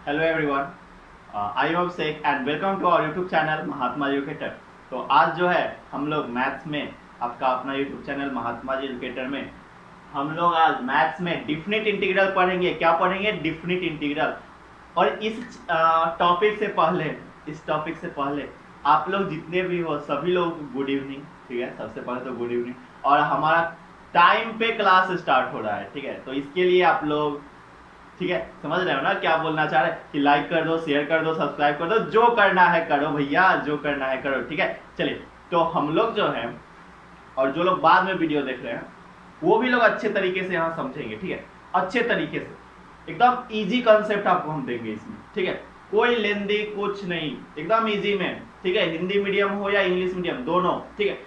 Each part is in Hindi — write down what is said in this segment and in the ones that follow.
Hello everyone, I am Abhishek and welcome to our YouTube channel Mahatma ji educator. तो आज जो है हम लोग मैथ्स में आपका अपना YouTube channel Mahatma ji educator में हम लोग आज मैथ्स में डिफिनिट इंटीग्रल पढ़ेंगे। क्या पढ़ेंगे? Definite integral. और इस टॉपिक से पहले आप लोग जितने भी हो सभी लोग गुड इवनिंग। ठीक है, सबसे पहले तो गुड इवनिंग। और हमारा टाइम पे क्लास स्टार्ट हो रहा है। ठीक है, तो इसके लिए आप लोग, ठीक है, समझ रहे हो ना क्या बोलना चाह रहे हैं कि लाइक कर दो, शेयर कर दो, सब्सक्राइब कर दो, जो करना है करो भैया, जो करना है करो। ठीक है, चलिए। तो हम लोग जो है और जो लोग बाद में वीडियो देख रहे हैं वो भी लोग अच्छे तरीके से यहाँ समझेंगे। ठीक है, अच्छे तरीके से एकदम इजी कंसेप्ट आपको हम देंगे इसमें। ठीक है, कोई लेंदी कुछ नहीं, एकदम इजी में। ठीक है, हिंदी मीडियम हो या इंग्लिश मीडियम, दोनों। ठीक है,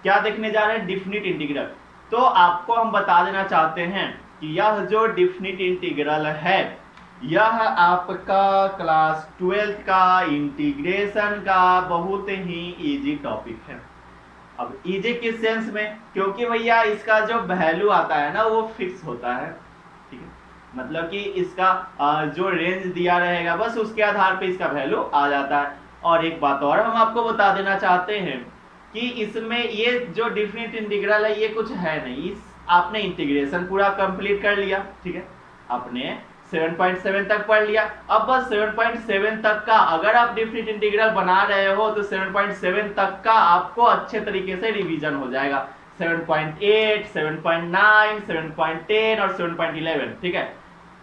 क्या देखने जा रहे हैं? Definite integral. तो आपको हम बता देना चाहते हैं कि यह जो डिफिनिट इंटीग्रल है यह आपका क्लास 12th का इंटीग्रेशन का बहुत ही इजी टॉपिक है। अब इजी किस सेंस में? क्योंकि भैया इसका जो वैल्यू आता है ना वो फिक्स होता है। ठीक है, मतलब कि इसका जो रेंज दिया रहेगा बस उसके आधार पे इसका वैल्यू आ जाता है। और एक बात और हम आपको बता देना चाहते हैं कि इसमें ये जो डिफिनिट इंटीग्रल है ये कुछ है नहीं। इस आपने इंटीग्रेशन पूरा कंप्लीट कर लिया। ठीक है, आपने 7.7 तक पढ़ लिया। अब बस 7.7 तक का अगर आप डिफिनिट इंटीग्रल बना रहे हो तो 7.7 तक का आपको अच्छे तरीके से रिवीजन हो जाएगा। 7.8, 7.9, 7.10 और 7.11। ठीक है,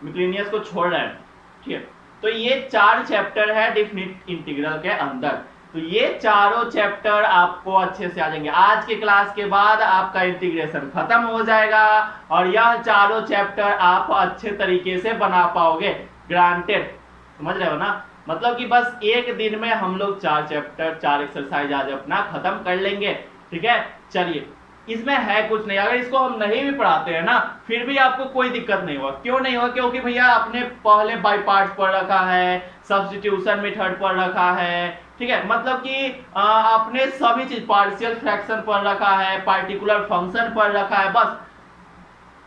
मिसलेनियस को छोड़ रहे हैं। ठीक है, तो ये 4 चैप्टर है डिफिनिट इंटीग्रल के अंदर। तो ये चारों चैप्टर आपको अच्छे से आ जाएंगे। आज के क्लास के बाद आपका इंटीग्रेशन खत्म हो जाएगा और यह चारों चैप्टर आप अच्छे तरीके से बना पाओगे, ग्रांटेड। समझ रहे हो ना? मतलब कि बस एक दिन में हम लोग 4 चैप्टर 4 एक्सरसाइज आज अपना खत्म कर लेंगे। ठीक है, चलिए। इसमें है कुछ नहीं, अगर इसको हम नहीं भी पढ़ाते हैं ना फिर भी आपको कोई दिक्कत नहीं होगा। क्यों नहीं होगा? क्योंकि भैया आपने पहले बाई पार्ट्स पढ़ रखा है, सब्स्टिट्यूशन मेथड पढ़ रखा है। ठीक है, मतलब कि आपने सभी चीज, पार्शियल फ्रैक्शन पढ़ रखा है, पार्टिकुलर फंक्शन पढ़ रखा है। बस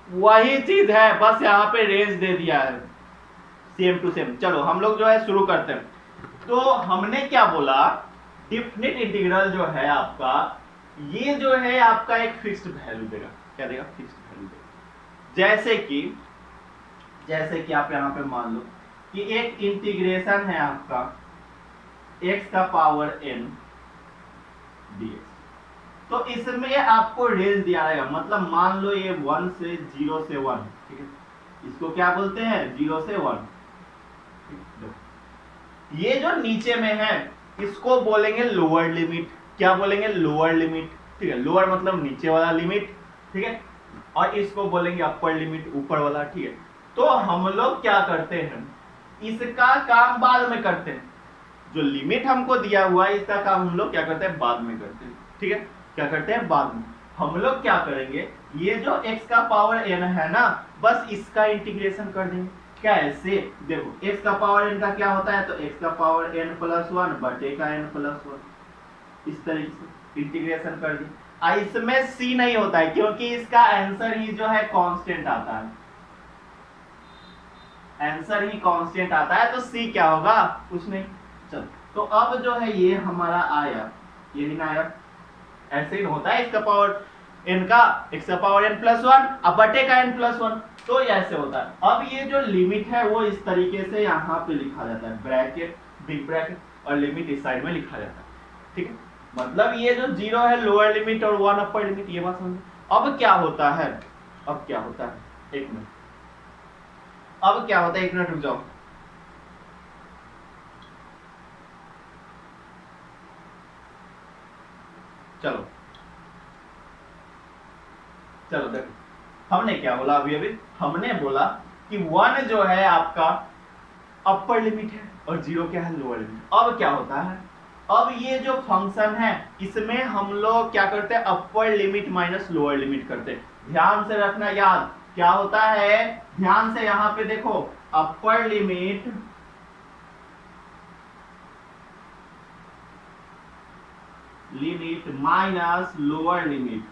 वही चीज है, बस यहाँ पे रेंज दे दिया है सेम टू सेम। चलो हम लोग जो है शुरू करते हैं। तो हमने क्या बोला? डिफिनिट इंटीग्रल जो है आपका, ये जो है आपका एक फिक्स्ड वैल्यू देगा। क्या देगा? फिक्स्ड वैल्यू देगा। जैसे कि आप यहां पे मान लो कि एक इंटीग्रेशन है आपका x का पावर n dx। तो इसमें आपको रेंज दिया रहेगा। मतलब मान लो ये 1 से 0 से 1। ठीक है, इसको क्या बोलते हैं? 0 से 1। ये जो नीचे में है इसको बोलेंगे लोअर लिमिट। क्या बोलेंगे? Lower limit. ठीक है, लोअर मतलब नीचे वाला लिमिट। ठीक है, और इसको बोलेंगे अपर लिमिट, ऊपर वाला। ठीक है, तो हम लोग क्या करते हैं, इसका काम बाद में करते हैं। जो लिमिट हमको दिया हुआ है इसका काम हम लोग क्या करते हैं? बाद में करते हैं। ठीक है, क्या करते हैं? बाद में। हम लोग क्या करेंगे, ये जो x का पावर n है ना बस इसका इंटीग्रेशन कर देंगे। कैसे? देखो x का पावर n का क्या होता है, तो x का पावर n प्लस 1 बटे का n प्लस 1। इस तरीके से इंटीग्रेशन कर दी। इसमें c नहीं होता है क्योंकि इसका आंसर ही जो है कांस्टेंट आता है। आंसर ही कांस्टेंट आता है तो c क्या होगा? कुछ नहीं। चलो, तो अब जो है ये हमारा आया, ये नहीं आया। ऐसे ही होता है इसका पावर n का, x का पावर n प्लस 1 अब बटे का n प्लस 1। तो ऐसे होता है। अब ये जो लिमिट है वो इस तरीके से यहाँ पे लिखा जाता है, ब्रैकेट, बिग ब्रैकेट, और लिमिट इस साइड में लिखा जाता है। ठीक है, मतलब ये जो 0 है लोअर लिमिट और 1 अपर लिमिट। ये बात समझ। अब क्या होता है? अब क्या होता है? एक मिनट। अब क्या होता है? एक मिनट रुक जाओ। चलो चलो देखो हमने क्या बोला अभी हमने बोला कि 1 जो है आपका अपर लिमिट है और 0 क्या है? Lower limit. अब क्या होता है, अब ये जो फंक्शन है इसमें हम लोग क्या करते हैं? अपर लिमिट माइनस लोअर लिमिट करते हैं। ध्यान से रखना याद क्या होता है, ध्यान से यहां पे देखो, अपर लिमिट माइनस लोअर लिमिट।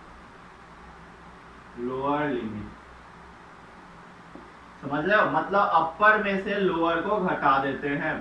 समझ रहे हो, मतलब अपर में से लोअर को घटा देते हैं,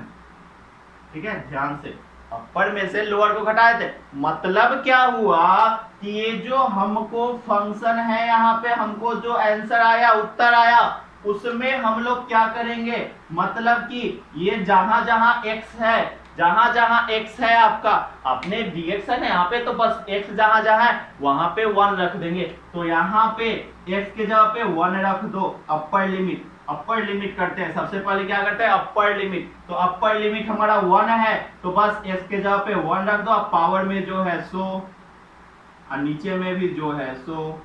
ठीक है, ध्यान से, अपर में से लोअर को घटा देते, मतलब क्या हुआ कि ये जो हमको फंक्शन है, यहाँ पे हमको जो आंसर आया, उत्तर आया, उसमें हम लोग क्या करेंगे, मतलब कि ये जहां जहां x है, जहां जहां x है आपका, अपने dx है ना, यहाँ पे तो बस x जहां जहां है वहां पे 1 रख देंगे, तो यहाँ पे x के जगह पे 1 रख दो, अपर लिमिट, अपर लिमिट करते हैं, सबसे पहले क्या करते हैं, अपर लिमिट, तो अपर लिमिट हमारा 1 है, तो बस x के जगह पे 1 रख दो, अब पावर में जो है सो, और नीचे में भी जो है सो,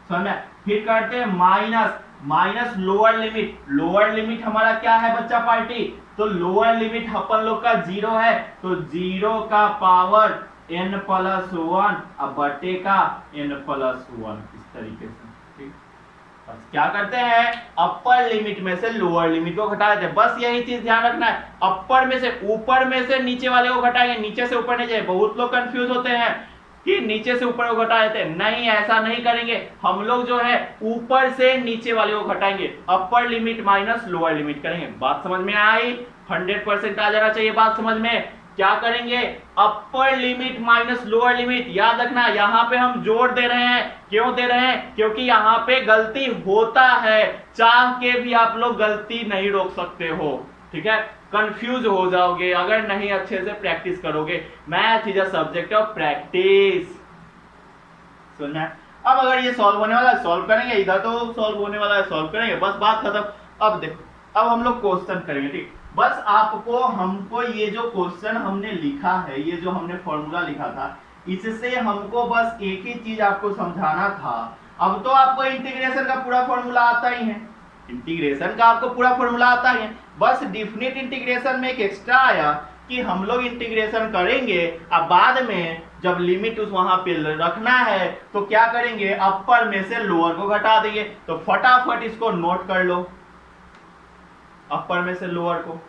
समझ, फिर करते हैं minus, minus lower limit, lower limit हमारा क्या है बच्चा पार्टी, तो लोअर लिमिट अपन लोग का 0 है, तो 0 का पावर n प्लस 1 अब बटे का n प्लस 1, इस तरीके से, ठीक। बस क्या करते हैं, अपर लिमिट में से लोअर लिमिट को घटा देते हैं, बस यही चीज ध्यान रखना है, अपर में से ऊपर में से नीचे वाले को घटाएंगे, नीचे से ऊपर नहीं जाए, बहुत लोग कंफ्यूज होते हैं कि नीचे से ऊपर को घटा देते हैं, नहीं ऐसा नहीं करेंगे, हम लोग जो है ऊपर से नीचे वाले को घटाएंगे, अपर लिमिट माइनस लोअर लिमिट करेंगे, बात समझ में आई, 100% आ जाना चाहिए बात समझ में, क्या करेंगे, अपर लिमिट माइनस लोअर लिमिट, याद रखना यहाँ पे हम जोड़ दे रहे हैं, क्यों दे रहे हैं, क्योंकि यहाँ पे गलती होता है, चाह के भी आप लोग गलती नहीं रोक सकते हो, ठीक है, कंफ्यूज हो जाओगे अगर नहीं अच्छे से प्रैक्टिस करोगे, math is a subject of practice, सुनना है। अब अगर ये सॉल्व होने वाला है सॉल्व करेंगे, इधर तो सॉल्व होने वाला है सॉल्व करेंगे, बस बात खत्म। अब देखो, अब हम लोग क्वेश्चन करेंगे, ठीक, बस आपको हमको ये जो क्वेश्चन हमने लिखा है, ये जो हमने फॉर्मूला लिखा था, इससे हमको बस एक ही चीज आपको समझाना था, अब तो आपको इंटीग्रेशन का पूरा फॉर्मूला आता ही है, इंटीग्रेशन का आपको पूरा फॉर्मूला आता है, बस डिफिनिट इंटीग्रेशन में एक एक्स्ट्रा आया कि हम लोग इंटीग्रेशन करेंगे, अब बाद में जब लिमिट उस वहां पे रखना है तो क्या करेंगे, अपर में से लोअर को घटा देंगे, तो फटाफट इसको नोट कर लो, अपर में से लोअर को,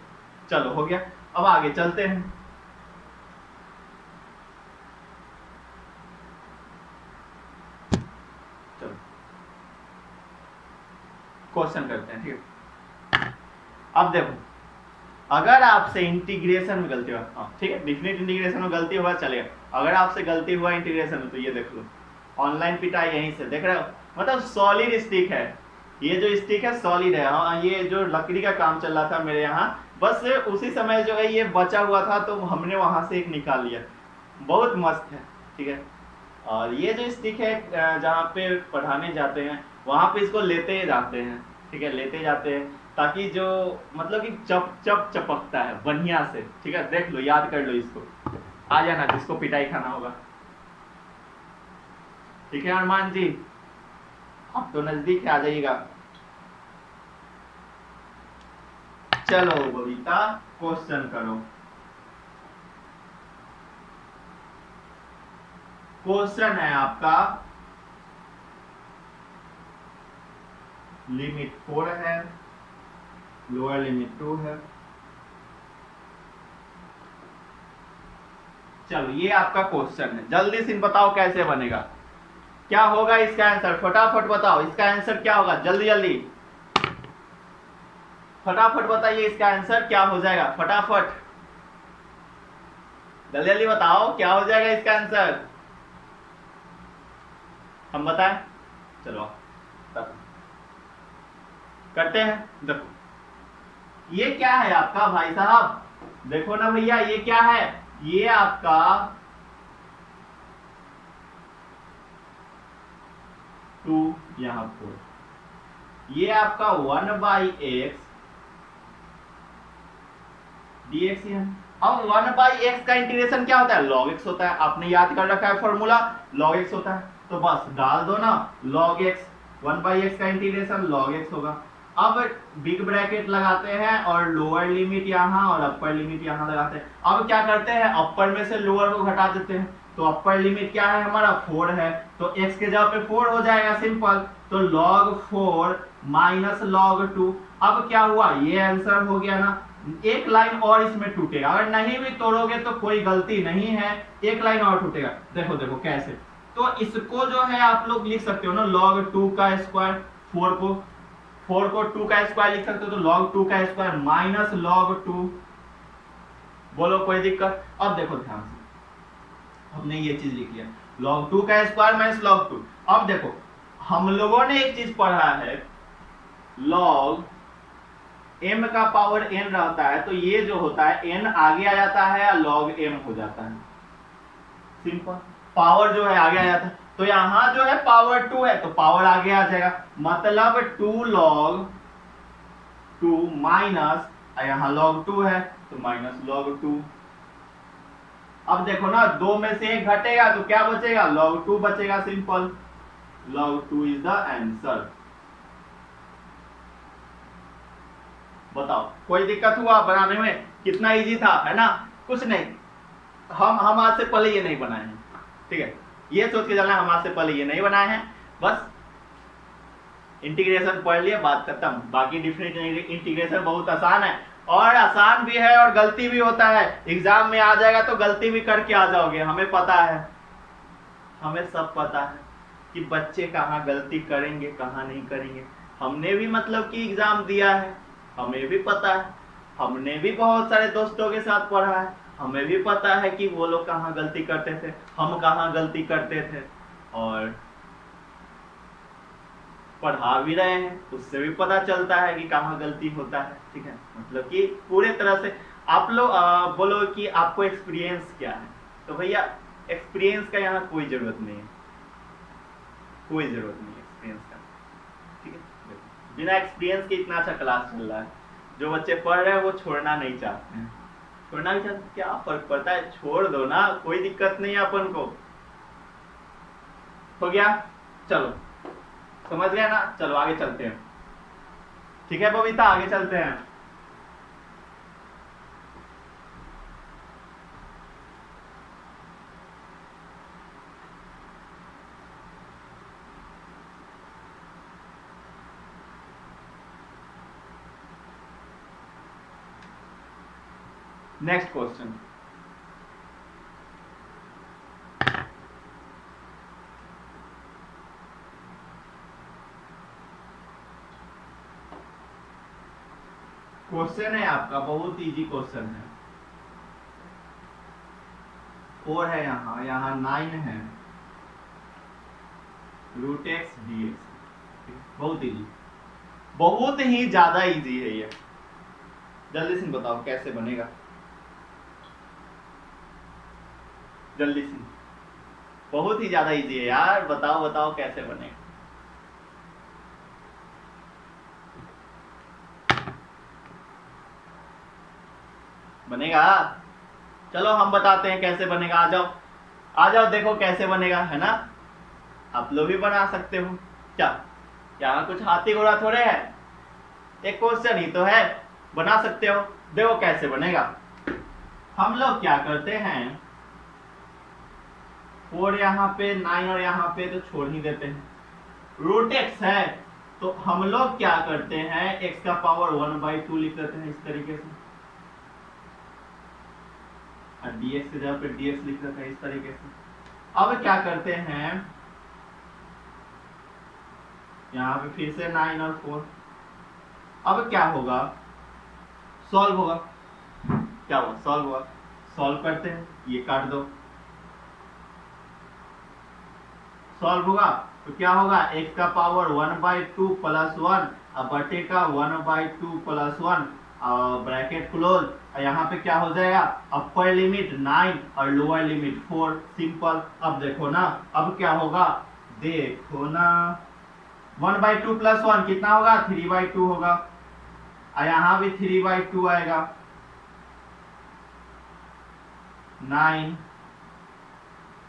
चलो हो गया, अब आगे चलते हैं, चलो क्वेश्चन करते हैं, ठीक है। अब देखो, अगर आपसे इंटीग्रेशन में गलती हुआ, हाँ ठीक है, डिफिनिट इंटीग्रेशन में गलती हुआ चलेगा, अगर आपसे गलती हुआ इंटीग्रेशन में तो ये देख लो, ऑनलाइन पिटाई यहीं से देख रहे हो, मतलब सॉलिड स्टिक है, ये जो स्टिक है सॉलिड है, हाँ ये जो लकड़ी का काम चल रहा था मेरे यहाँ, बस उसी समय जो है ये बचा हुआ था तो हमने वहां से एक निकाल लिया, बहुत मस्त है, ठीक है। और ये जो स्टिक है जहाँ पे पढ़ाने जाते हैं वहां पे इसको लेते जाते हैं, ठीक है, लेते जाते हैं ताकि जो मतलब कि चप चप चपकता है बढ़िया से, ठीक है, देख लो, याद कर लो इसको, आ जाना जिसको पिटाई खाना होगा, ठीक है अरमान जी, आप तो नजदीक है, आ जाइएगा। चलो बबीता क्वेश्चन करो, क्वेश्चन है आपका, लिमिट 4 है, लोअर लिमिट 2 है, चलो ये आपका क्वेश्चन है, जल्दी से बताओ कैसे बनेगा, क्या होगा इसका आंसर, फटाफट बताओ इसका आंसर क्या होगा, जल्दी जल्दी फटाफट बताइए इसका आंसर क्या हो जाएगा, फटाफट जल्दी जल्दी बताओ क्या हो जाएगा इसका आंसर, हम बताएं, चलो करते हैं। देखो ये क्या है आपका भाई साहब, देखो ना भैया ये क्या है, ये आपका टू यहां पर, ये आपका 1/x dx है, अब 1/x का इंटीग्रेशन क्या होता है, log x होता है, आपने याद कर रखा है फॉर्मूला, log x होता है, तो बस डाल दो ना log x, 1/x का इंटीग्रेशन log x होगा, अब बिग ब्रैकेट लगाते हैं और लोअर लिमिट यहाँ और अपर लिमिट यहाँ लगाते हैं, अब क्या करते हैं अपर में से लोअर को घटा देते हैं, तो अपर लिमिट क्या है हमारा 4 है, तो x के जगह पे 4 हो जाएगा सिंपल, तो log 4 माइनस log 2, अब क्या हुआ ये आंसर हो गया ना, एक लाइन और इसमें टूटेगा, अगर नहीं भी तोड़ोगे तो कोई गलती नहीं है, एक लाइन और टूटेगा, देखो देखो कैसे, तो इसको जो है आप लोग लिख सकते हो ना log 2 का स्क्वायर, 4 4 को 2 का स्क्वायर लिख सकते हो, तो log 2 का स्क्वायर माइनस log 2। बोलो कोई दिक्कत? अब देखो ध्यान से, हमने ये चीज लिख लिया, log 2 का स्क्वायर माइनस log 2। अब देखो हम लोगों ने एक चीज पढ़ा है, log m का पावर n रहता है, तो ये जो होता है n आगे आ जाता है या log m हो जाता है, सिंपल। पावर जो है आगे आ जाता है, तो यहां जो है पावर 2 है तो पावर आगे आ जाएगा, मतलब 2 log 2 माइनस, यहां log 2 है तो माइनस log 2। अब देखो ना, 2 में से 1 घटेगा तो क्या बचेगा, log 2 बचेगा, simple. log 2 is the answer. बताओ कोई दिक्कत हुआ बनाने में? कितना इजी था, है ना? कुछ नहीं, हम आज से पहले ये नहीं बनाए हैं, ठीक है? ये सोच के चलना हम आज से पहले ये नहीं बनाए हैं, बस इंटीग्रेशन पढ़ लिया, बात खत्म। बाकी डिफरेंशियल इंटीग्रेशन बहुत आसान है, और आसान भी है और गलती भी होता है। एग्जाम में आ जाएगा तो गलती भी करके आ जाओगे, हमें पता है, हमें सब पता है कि बच्चे कहाँ गलती करेंगे कहाँ नहीं करेंगे। हमने भी मतलब कि एग्जाम दिया है, हमें भी पता है, हमने भी बहुत सारे दोस्तों के साथ पढ़ा है, हमें भी पता है कि वो लोग कहाँ गलती करते थे, हम कहाँ गलती करते थे, और पढ़ा भी रहे हैं, उससे भी पता चलता है कि कहाँ गलती होता है, ठीक है? मतलब कि पूरे तरह से आप लोग बोलो कि आपको एक्सपीरियंस क्या है, तो भैया एक्सपीरियंस का यहाँ कोई जरूरत नहीं है, कोई जरूरत नहीं है एक्सपीरियंस का, ठीक है? बिना एक्सपीरियंस के इतना अच्छा क्लास चल रहा है, जो बच्चे पढ़ रहे हैं वो छोड़ना नहीं चाहते हैं, छोड़ना भी चाहते, क्या फर्क पड़ता है, छोड़ दो ना, कोई दिक्कत नहीं है अपन को। हो गया? चलो समझ गया ना? चलो आगे चलते हैं, ठीक है बबीता, आगे चलते हैं। नेक्स्ट क्वेश्चन, क्वेश्चन है आपका बहुत इजी क्वेश्चन है, 4 है यहाँ, यहाँ 9 है, रूट एक्स डी एक्स, बहुत इजी, बहुत ही ज्यादा इजी है ये। जल्दी से बताओ कैसे बनेगा, जल्दी से, बहुत ही ज्यादा इजी है यार, बताओ बताओ कैसे बनेगा। बनेगा? चलो हम बताते हैं कैसे बनेगा, आ जाओ आ जाओ, देखो कैसे बनेगा, है ना? आप लोग भी बना सकते हो, क्या यहाँ कुछ हाथी घोड़ा थोड़े है, एक क्वेश्चन ही तो है, बना सकते हो। देखो कैसे बनेगा, हम लोग क्या करते हैं, 4 यहाँ पे, 9 और यहाँ पे तो छोड़ ही देते हैं, रूट एक्स है तो हम लोग क्या करते हैं, x का पावर 1/2 लिख देते हैं इस तरीके से, और dx की जगह पे dx लिख देते हैं इस तरीके से। अब क्या करते हैं, यहाँ पे फिर से 9 और 4, अब क्या होगा, सॉल्व होगा, क्या होगा, सॉल्व होगा, सॉल्व करते हैं, ये काट दो, सॉल्व होगा तो क्या होगा, x का पावर 1/2 प्लस 1 अब बटे का 1/2 प्लस 1 ब्रैकेट क्लोज, यहाँ पे क्या हो जाएगा, अपर लिमिट 9 और लोअर लिमिट 4, सिंपल। अब देखो ना, अब क्या होगा, देखो ना, 1/2 प्लस 1 कितना होगा, 3/2 होगा, और यहाँ भी 3/2 आएगा, 9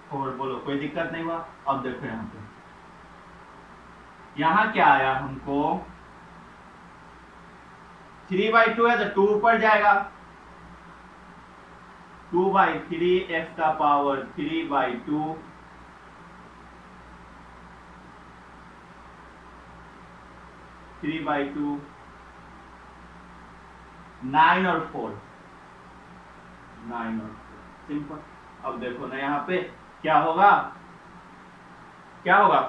4, बोलो कोई दिक्कत नहीं हुआ। अब देखो यहाँ पे, यहाँ क्या आया हमको, 3/2 है तो 2 ऊपर जाएगा, 2/3 x का पावर 3/2 3/2 9 और 4 9 और 4, सिंपल। अब देखो ना यहाँ पे क्या होगा, क्या होगा,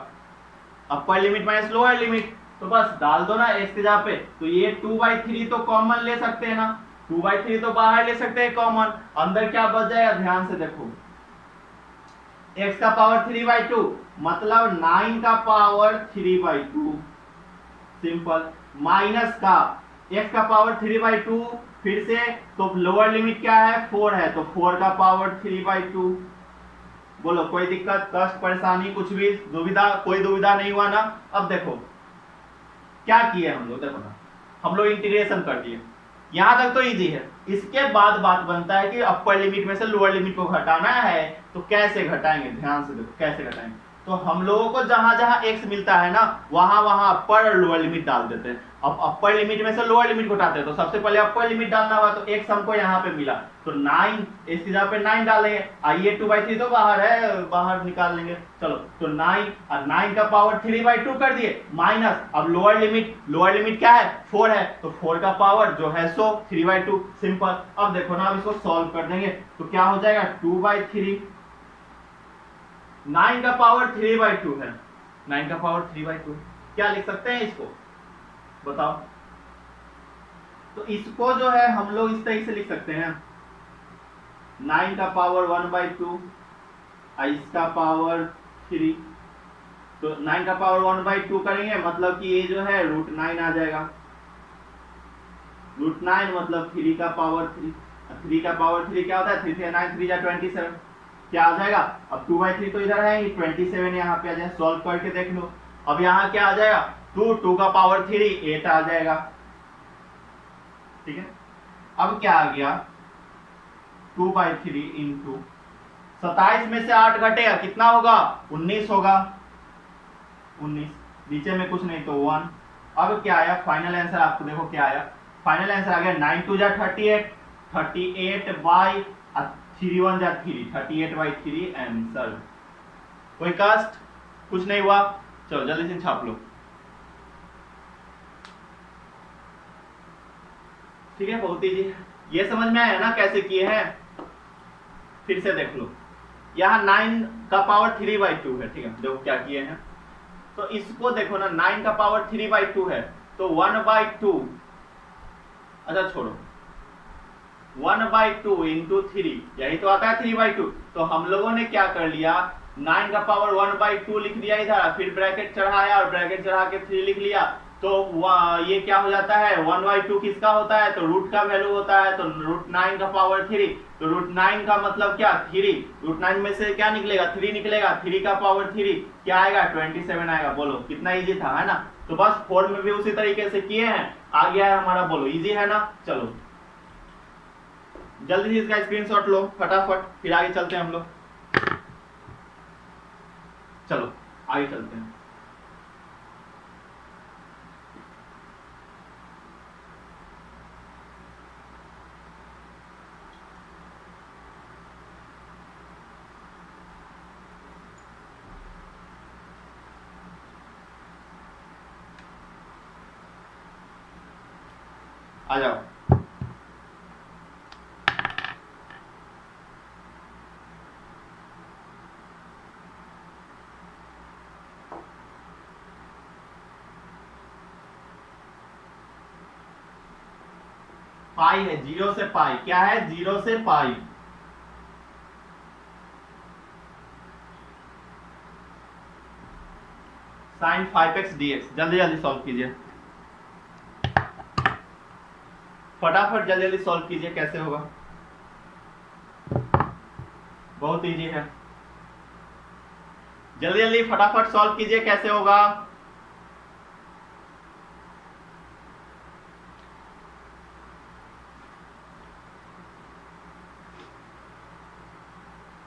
अपर लिमिट माइनस लोअर लिमिट, तो बस डाल दो ना x की जगह पे, तो ये 2/3 तो कॉमन ले सकते हैं ना, 2/3 तो बाहर ले सकते हैं कॉमन, अंदर क्या बच जाएगा ध्यान से देखो, x का पावर 3/2 मतलब 9 का पावर 3/2 सिंपल, माइनस का x का पावर 3/2 फिर से, तो लोअर लिमिट क्या है 4 है, तो 4 का पावर 3/2। बोलो कोई दिक्कत कष्ट परेशानी कुछ भी दुविधा, कोई दुविधा नहीं हुआ ना। अब देखो क्या किए हम लोग, देखो ना हम लोग इंटीग्रेशन कर दिए, यहां तक तो इजी है। इसके बाद बात बनता है कि अपर लिमिट में से लोअर लिमिट को घटाना है, तो कैसे घटाएंगे, ध्यान से देखो कैसे घटाएंगे। तो हम लोगों को जहां जहां x मिलता है ना वहां वहां अपर और लोअर लिमिट डाल देते हैं। अब अपर लिमिट में से लोअर लिमिट को उठाते हैं, तो सबसे पहले अपर लिमिट डालना हुआ, तो x हमको यहाँ पे मिला, तो 9 इसकी जगह पे 9 डालेंगे, आइए 2/3 तो बाहर है, बाहर निकाल लेंगे, चलो तो 9 और 9 का पावर 3/2 कर दिए, माइनस अब लोअर लिमिट क्या है 4 है, तो 4 का पावर जो है सो 3/2 सिंपल। अब देखो ना, अब इसको सॉल्व कर देंगे तो क्या हो जाएगा 2/3, 9 का पावर 3/2 है, 9 का पावर 3/2 क्या लिख सकते हैं इसको बताओ। तो इसको जो है हम लोग इस तरीके से लिख सकते हैं, 9 का पावर 1/2 इसका पावर 3, तो 9 का पावर 1/2 करेंगे मतलब कि ये जो है √9 आ जाएगा, √9 मतलब 3 का पावर 3, 3 का पावर 3 क्या होता है 3 से 9 3 जा 27 क्या आ जाएगा। अब 2/3 तो इधर है, 27 यहाँ पे आ जाए, सॉल्व करके देख लो। अब यहाँ क्या आ जाएगा 2 का पावर 3 8 आ जाएगा, ठीक है। अब क्या आ गया 2/3 इंटू 27 में से 8 घटेगा कितना होगा 19 होगा, 19 नीचे में कुछ नहीं तो 1। अब क्या आया फाइनल आंसर, आपको देखो क्या आया फाइनल आंसर आ गया 9 2 जा 38, 38/3 1 जा 3, 38/3 आंसर। कोई कष्ट कुछ नहीं हुआ, चलो जल्दी से छाप लो, ठीक है बहुत इजी है, ये समझ में आया ना कैसे किए हैं। फिर से देख लो, यहाँ 9 का पावर 3/2 है, ठीक है देखो क्या किए हैं, तो इसको देखो ना 9 का पावर 3/2 है, तो 1/2, अच्छा छोड़ो 1/2 इंटू 3 यही तो आता है 3/2, तो हम लोगों ने क्या कर लिया 9 का पावर 1/2 लिख दिया इधर, फिर ब्रैकेट चढ़ाया और ब्रैकेट चढ़ा के 3 लिख लिया, तो ये क्या हो जाता है 1/2 किसका होता है तो रूट का वैल्यू होता है, तो √9 का पावर 3, तो √9 का मतलब क्या 3, √9 में से क्या निकलेगा 3 निकलेगा, 3 का पावर 3 क्या आएगा 27 आएगा। बोलो कितना इजी था है ना। तो बस 4 में भी उसी तरीके से किए हैं, आ गया है हमारा, बोलो इजी है ना। चलो जल्दी से इसका स्क्रीनशॉट लो फटाफट, फिर आगे चलते हैं हम लोग, चलो आगे चलते हैं। आ जाओ, पाई है 0 से पाई, क्या है 0 से पाई, sin 5x dx। जल्दी जल्दी सॉल्व कीजिए फटाफट, जल्दी जल्दी सॉल्व कीजिए, कैसे होगा बहुत इजी है, जल्दी जल्दी फटाफट सॉल्व कीजिए कैसे होगा।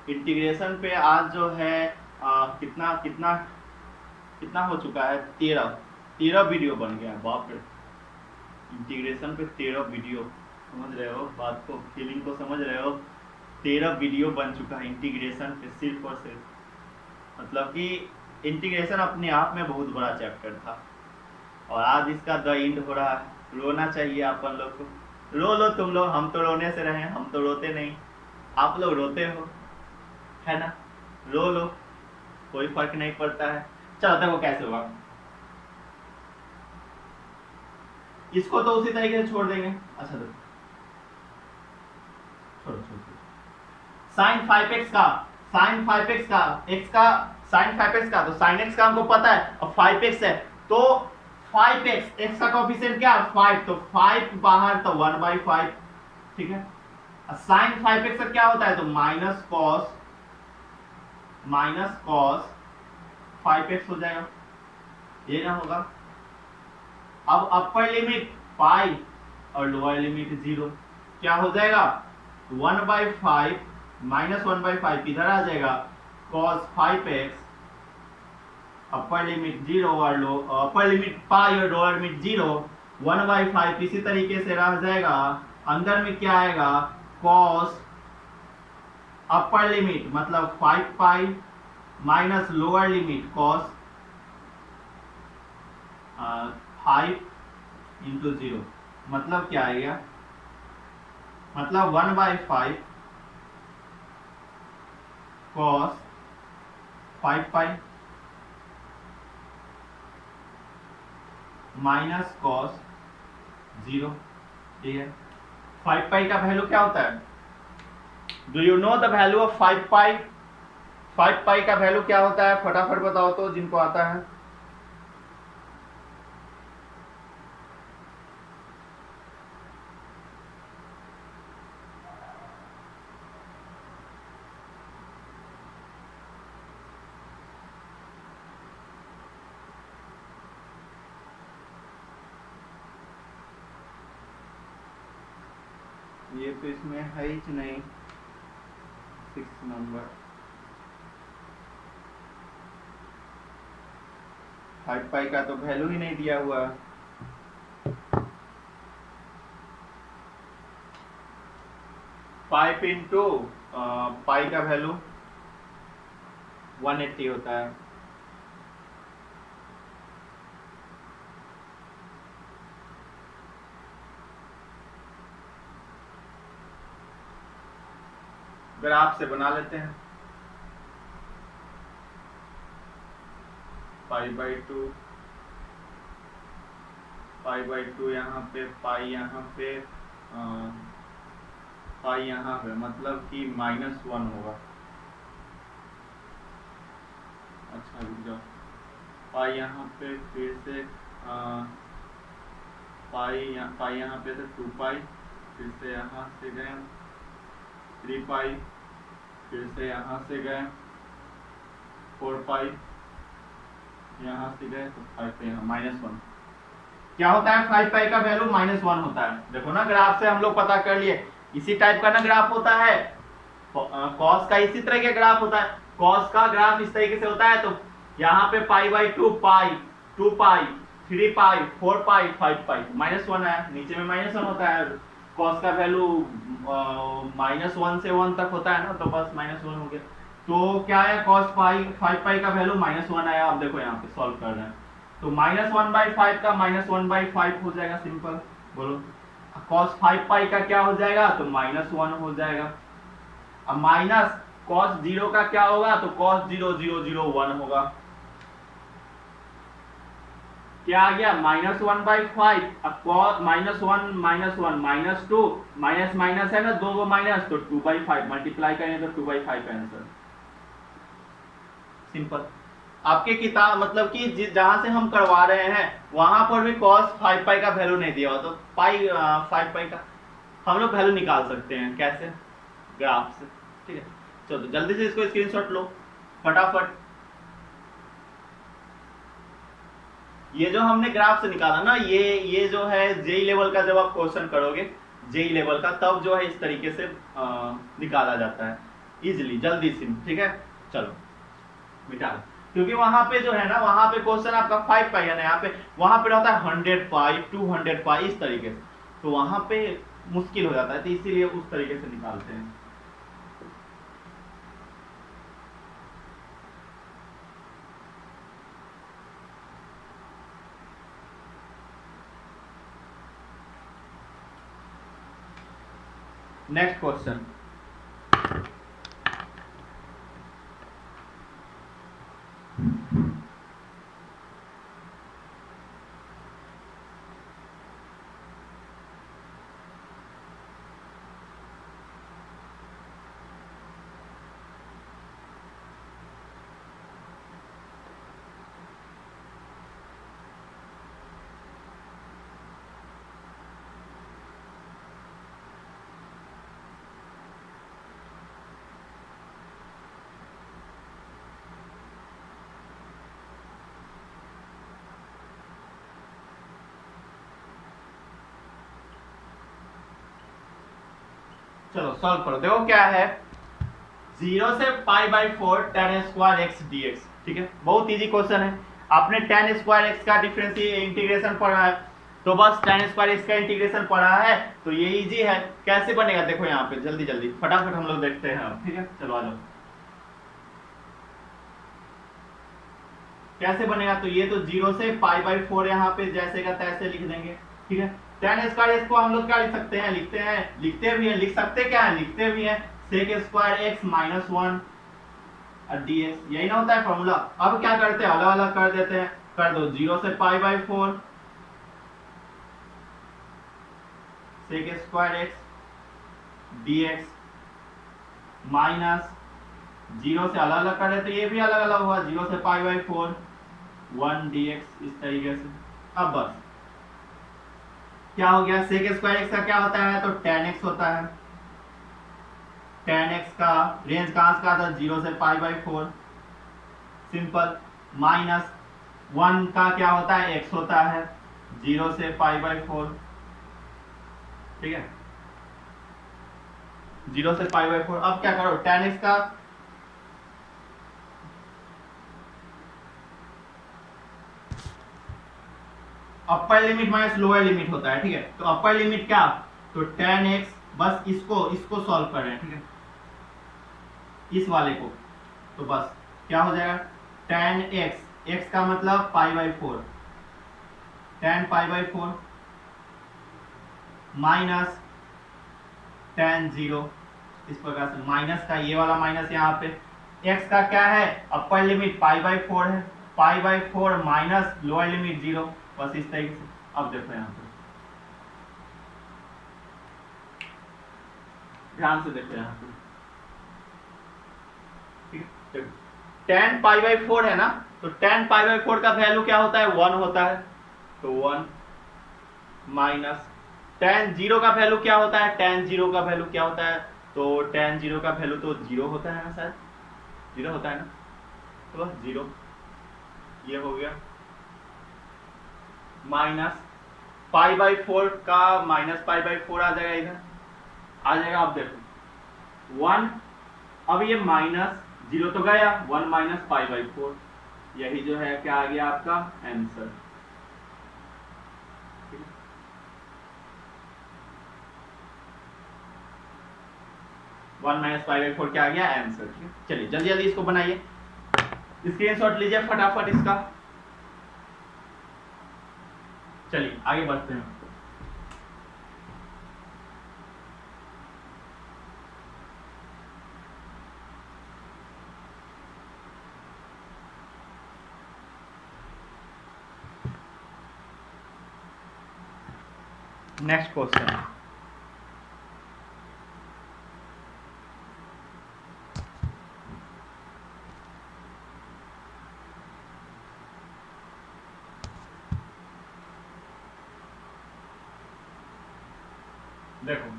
इंटीग्रेशन पे आज जो है कितना कितना कितना हो चुका है 13 वीडियो बन गया है, बाप रे। इंटीग्रेशन पे 13 वीडियो, समझ रहे हो बात को, फीलिंग को समझ रहे हो, 13 वीडियो बन चुका है इंटीग्रेशन पे सिर्फ और सिर्फ। मतलब कि इंटीग्रेशन अपने आप में बहुत बड़ा चैप्टर था और आज इसका द एंड हो रहा है। रोना चाहिए अपन लोग को, रो लो तुम लोग, हम तो रोने से रहे, हम तो रोते नहीं, आप लोग रोते हो है ना, रो लो कोई फर्क नहीं पड़ता है। चलो देखो कैसे हुआ, इसको तो उसी तरीके से छोड़ देंगे। अच्छा देखो, छोड़ो छोड़ो, साइन 5x का, साइन 5x का, x का साइन 5x का, तो साइन x का हमको पता है, अब 5x है तो 5x, x का कोएफिशिएंट क्या है 5, तो 5 बाहर तो 1/5, ठीक है। साइन 5x का क्या होता है, तो माइनस कॉस 5x हो जाएगा, ये ना होगा। अब अपर लिमिट पाई और लोअर लिमिट 0, क्या हो जाएगा 1/5 -1/5 इधर आ जाएगा, cos 5x, अपर लिमिट 0 और अपर लिमिट पाई और लोअर लिमिट 0, 1/5 इसी तरीके से रह जाएगा। अंदर में क्या आएगा, cos अपर लिमिट मतलब 5 pi minus lower limit cos 5 into 0, मतलब क्या आएगा, मतलब 1/5 cos 5 पाई माइनस cos 0, ठीक है। 5 पाई का वैल्यू क्या होता है, do you know the value of 5 पाई? 5 पाई का वैल्यू क्या होता है, फटाफट बताओ तो जिनको आता है। ये तो इसमें है ही नहीं, 6 नंबर 5 पाई का तो वैल्यू ही नहीं दिया हुआ। 5 इंटू पाई का वैल्यू 180 होता है। ग्राफ से बना लेते हैं, π/2, π/2 यहाँ पे, पाई यहाँ पे, पाई यहाँ पे, मतलब कि -1 होगा। अच्छा रुक जाओ, पाई यहाँ पे फिर से पाई यहाँ पे से 2 पाई, फिर से यहाँ से गए 3 पाई, फिर से यहाँ से गए 4 पाई, यहाँ से गए तो 5 पे यहाँ -1। क्या होता है 5 पाई का वैल्यू -1 होता है। देखो ना ग्राफ से हम लोग पता कर लिए, इसी टाइप का ना ग्राफ होता है, कॉस का इसी तरह का ग्राफ होता है। कॉस का ग्राफ इस तरीके से होता है, तो यहाँ पे π/2 पाई, 2 पाई, 3 पाई, 4 पाई, 5 पाई, -1 है, नीचे में -1 होता है। कॉस का वैल्यू -1 से 1 तक होता है ना, तो बस -1 हो गया। तो क्या है cos 5 पाई का वैल्यू -1 आया। अब देखो यहाँ पे सॉल्व कर रहे हैं, तो -1/5 का -1/5 हो जाएगा, सिंपल। बोलो cos 5 पाई का क्या हो जाएगा, तो -1 हो जाएगा। अब माइनस cos 0 का क्या होगा, तो cos 0 0 0 1 होगा। क्या आ गया -1/5, अब cos -1 -1 -2, माइनस माइनस है ना, दो गो माइनस, तो 2/5 मल्टीप्लाई करें तो 2/5 आंसर, सिंपल। आपके किताब मतलब कि जहां से हम करवा रहे हैं वहां पर भी cos 5 पाई का वैल्यू नहीं दिया हुआ, तो 5 पाई का हम लोग वैल्यू निकाल सकते हैं, कैसे, ग्राफ से, ठीक है। चलो जल्दी से इसको स्क्रीनशॉट लो फटाफट। ये जो हमने ग्राफ से निकाला ना, ये जो है जेई लेवल का, जब आप क्वेश्चन करोगे जेई लेवल का, तब जो है इस तरीके से निकाला जाता है इजिली, जल्दी से, ठीक है। चलो मिटा, क्योंकि वहां पे जो है ना, वहां पे क्वेश्चन आपका 5 पाई है ना, यहाँ पे वहां पे रहता है 100 पाई, 200 पाई, इस तरीके से, तो वहां पे मुश्किल हो जाता है, तो इसीलिए उस तरीके से निकालते हैं। नेक्स्ट क्वेश्चन, चलो सॉल्व करो, देखो क्या है, 0 से pi by 4 tan square x dx, ठीक है, बहुत इजी क्वेश्चन है। आपने tan स्क्वायर एक्स का डिफरेंस इंटीग्रेशन पढ़ा है, तो बस tan स्क्वायर एक्स का इंटीग्रेशन पढ़ा है तो ये इजी है। कैसे बनेगा देखो यहाँ पे, जल्दी जल्दी फटाफट हम लोग देखते हैं, ठीक है, चलो आ जाओ। कैसे बनेगा, तो ये तो 0 से पाई बाई 4 यहाँ पे जैसे का तैसे लिख देंगे, ठीक है। tan स्क्वायर एक्स को हम लोग क्या लिख सकते हैं, लिखते भी हैं, लिख सकते क्या है, लिखते भी हैं, sec square x minus 1 dx, यही ना होता है फॉर्मूला। अब क्या करते हैं, अलग अलग कर देते हैं, कर दो, 0 से pi by 4 sec square x dx minus 0 से अलग अलग कर देते, ये भी अलग अलग हुआ, 0 से पाई बाई 4 1 dx, इस तरीके से। अब बस क्या हो गया, सेक स्क्वायर एक्स का क्या होता है, तो tan x होता है, tan x का रेंज कहां से कहां था, 0 से पाई बाई 4, सिंपल, माइनस 1 का क्या होता है, x होता है, 0 से पाई बाई 4, ठीक है, 0 से पाई बाई 4। अब क्या करो, tan x का अपर लिमिट माइनस लोअर लिमिट होता है, ठीक है, तो अपर लिमिट क्या, तो tan x, बस इसको सॉल्व कर रहे हैं, ठीक है, इस वाले को, तो बस क्या हो जाएगा, tan x का मतलब पाई by 4, tan pi by 4 minus tan 0, इस प्रकार से माइनस का ये वाला माइनस यहाँ पे, x का क्या है, अपर लिमिट पाई बाई 4 है, पाई बाई 4 माइनस लोअर लिमिट 0, बस इस तरीके से। अब देखो यहाँ पे ध्यान से देखो यहाँ पे, ठीक है, tan पाई बाई 4 है ना, तो tan पाई बाई 4 का वैल्यू क्या होता है, 1 होता है, तो 1 माइनस tan 0 का वैल्यू क्या होता है, tan 0 का वैल्यू क्या होता है, तो tan 0 का वैल्यू तो 0 होता है ना, शायद 0 होता है ना, तो बस 0, ये हो गया, माइनस पाई बाई 4 का माइनस पाई बाई 4 आ जाएगा, इधर आ जाएगा। अब देखो 1, अब ये माइनस 0 तो गया, 1 माइनस पाई बाई 4, यही जो है क्या आ गया आपका आंसर, 1 माइनस पाई बाई 4 क्या आ गया आंसर, ठीक है। चलिए जल्दी जल्दी इसको बनाइए, स्क्रीनशॉट लीजिए फटाफट इसका, चलिए आगे बढ़ते हैं। नेक्स्ट क्वेश्चन, देखो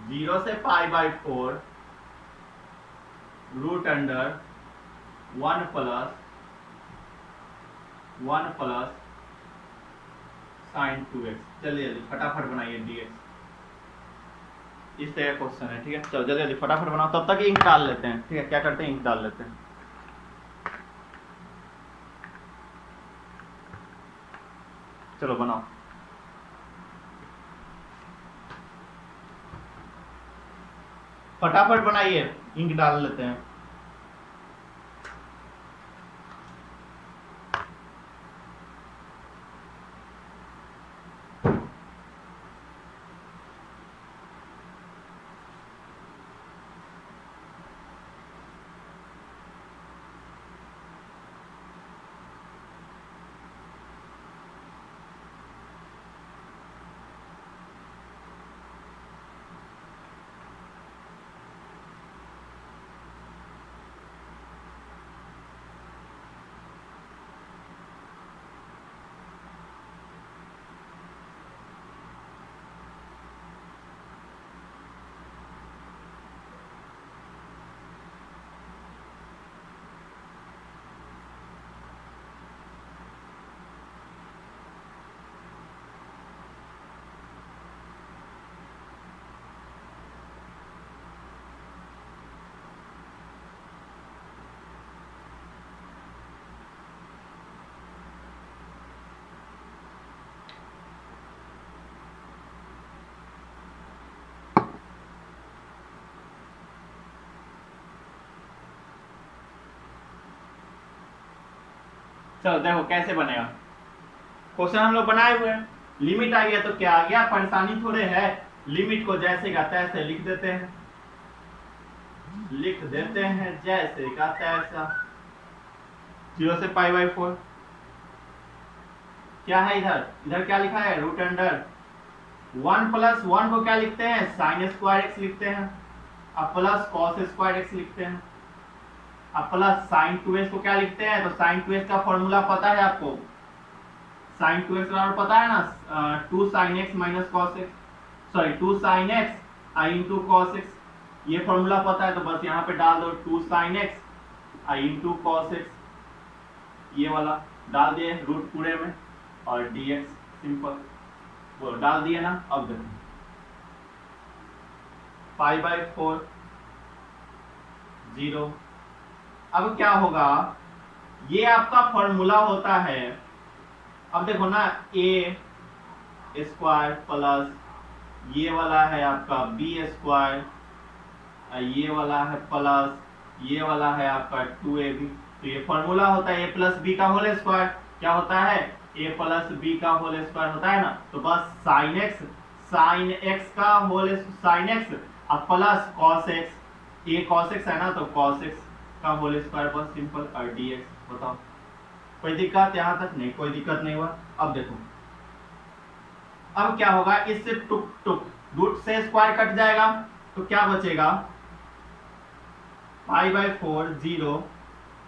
0 से pi by 4 root under 1 plus sine 2x, जल्दी जल्दी फटाफट बनाइए dx, इस तरह क्वेश्चन है, ठीक है, चलो जल्दी जल्दी फटाफट बनाओ, तब तक इंक डाल लेते हैं, ठीक है, क्या करते हैं इंक डाल लेते हैं, चलो बनाओ, फटाफट बनाइए, इंक डाल लेते हैं। चलो देखो कैसे बनेगा। क्वेश्चन हम लोग बनाए हुए हैं, लिमिट आ गया तो क्या आ गया, परेशानी थोड़े है, लिमिट को जैसे का तैसे लिख देते हैं, जैसे का तैसा। 0 से π/4 क्या है, इधर क्या लिखा है, रूट अंडर 1 + 1 को क्या लिखते हैं, sin² x लिखते हैं, अब प्लस cos² x लिखते हैं, अब प्लस sin2x को क्या लिखते हैं, तो sin2x का फॉर्मूला पता है आपको, sin2x बराबर पता है ना, 2 sin x - cos x, sorry 2 sin x i cos x, ये फॉर्मूला पता है, तो बस यहाँ पे डाल दो 2 sin x i cos x, ये वाला डाल दिए रूट पूरे में, और dx सिंपल वो डाल दिए ना। अब देखो π/4 0, अब क्या होगा, ये आपका फॉर्मूला होता है, अब देखो ना a² प्लस ये वाला है आपका b², ये वाला है प्लस ये वाला है आपका 2ab, तो ये फॉर्मूला होता है a + b का होल स्क्वायर, क्या होता है a + b का होल स्क्वायर होता है ना, तो बस sin x का होल sin x अब plus cos x, a cos x है ना, तो cos x का होल स्क्वायर, बस सिंपल, और dx। बताओ कोई दिक्कत यहाँ तक नहीं, कोई दिक्कत नहीं हुआ। अब देखो अब क्या होगा, इससे टुक टुक रूट से स्क्वायर कट जाएगा, तो क्या बचेगा, π/4 0,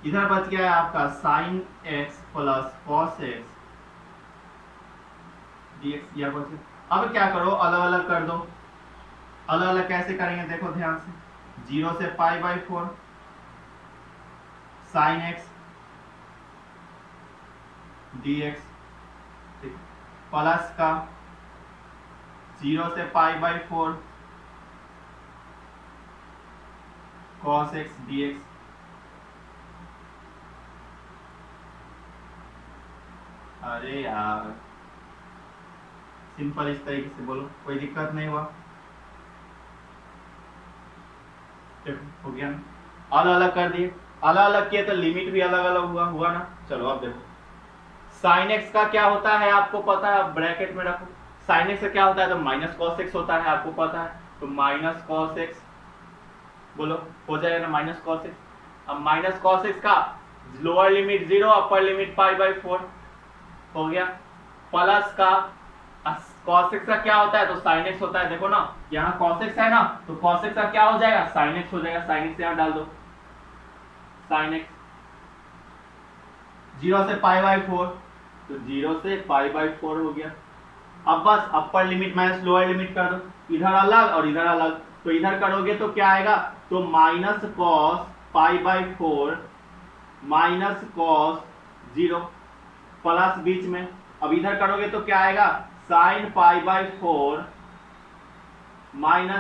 इधर बच गया है आपका sin x plus cos x dx, यह बचे। अब क्या करो, अलग अलग कर दो, अलग अलग कैसे करेंगे देखो ध्यान से, 0 से π/4 sin x dx, प्लस का 0 से π/4 cos x dx, अरे यार सिंपल इस तरीके से बोलो, कोई दिक्कत नहीं हुआ, हो गया ना, अलग अलग कर दिए, अलग अलग किए तो लिमिट भी अलग अलग हुआ ना। चलो अब देखो sin x का क्या होता है आपको पता है, अब ब्रैकेट में रखो, sin x का क्या होता है, तो -cos x होता है, आपको पता है, तो -cos x बोलो, हो जाएगा ना -cos x। अब -cos x का लोअर लिमिट 0, अपर लिमिट π/4 हो गया, प्लस का cos x का क्या होता है, तो sin x होता है, देखो ना यहाँ cos x है ना, तो cos x का क्या हो जाएगा, sin x हो जाएगा, sin x यहाँ डाल दो, sin x 0 से π/4, तो 0 से π/4 हो गया। अब बस अपर लिमिट माइनस लोअर लिमिट कर दो, इधर अलग और इधर अलग, तो इधर करोगे तो क्या आएगा, तो -cos π/4 -cos 0 प्लस बीच में, अब इधर करोगे तो क्या आएगा, sin π/4 sin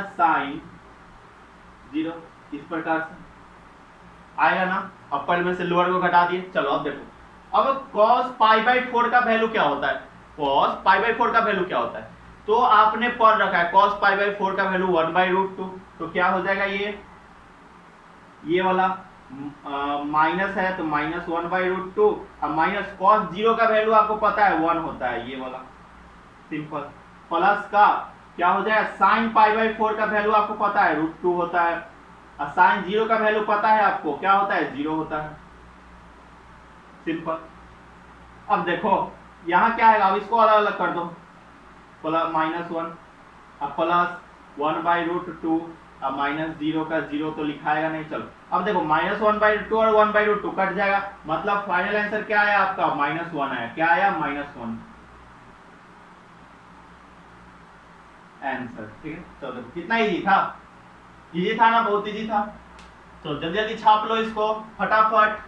0, इस प्रकार से आएगा ना, अपर में से लोअर को घटा दिए। चलो अब देखो, अब cos π/4 का वैल्यू क्या होता है, cos π/4 का वैल्यू क्या होता है, तो आपने पढ़ रखा है cos π/4 का वैल्यू 1/√2, तो क्या हो जाएगा, ये वाला माइनस है तो -1/√2, अब माइनस cos 0 का वैल्यू आपको पता है 1 होता है, ये वाला सिंपल, प्लस का क्या हो जाएगा, sin π/4 का वैल्यू आपको पता है √2 होता है, और sin 0 का वैल्यू पता है आपको क्या होता है, 0 होता है, सिंपल। अब देखो यहाँ क्या आएगा, अब इसको अलग अलग कर दो, प्लस -1 अब प्लस 1/√2, अब -0 का 0 तो लिखाएगा नहीं। चलो अब देखो -1/2 और 1/√2 कट जाएगा, मतलब फाइनल आंसर क्या आया आपका, -1 आया, क्या आया, -1 आंसर, ठीक है। तो देखो कितना इजी था, इजी था ना, बहुत इजी था। तो जल्दी जल्दी छाप लो इसको, फटाफट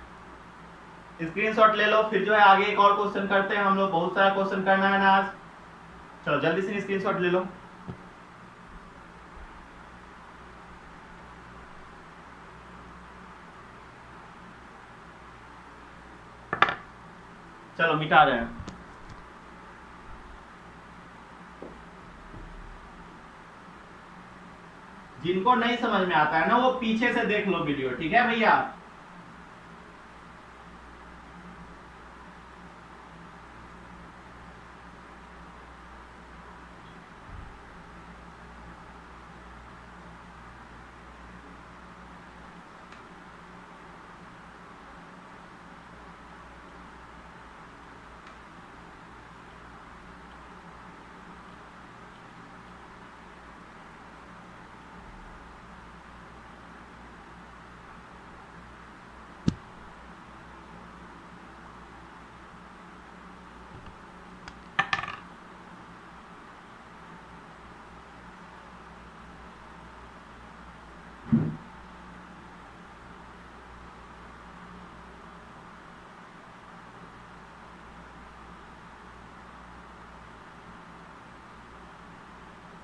स्क्रीनशॉट ले लो, फिर जो है आगे एक और क्वेश्चन करते हैं हम लोग, बहुत सारा क्वेश्चन करना है ना आज। चलो जल्दी से स्क्रीनशॉट ले लो। चलो मिटा रहे हैं। जिनको नहीं समझ में आता है ना वो पीछे से देख लो वीडियो, ठीक है भैया।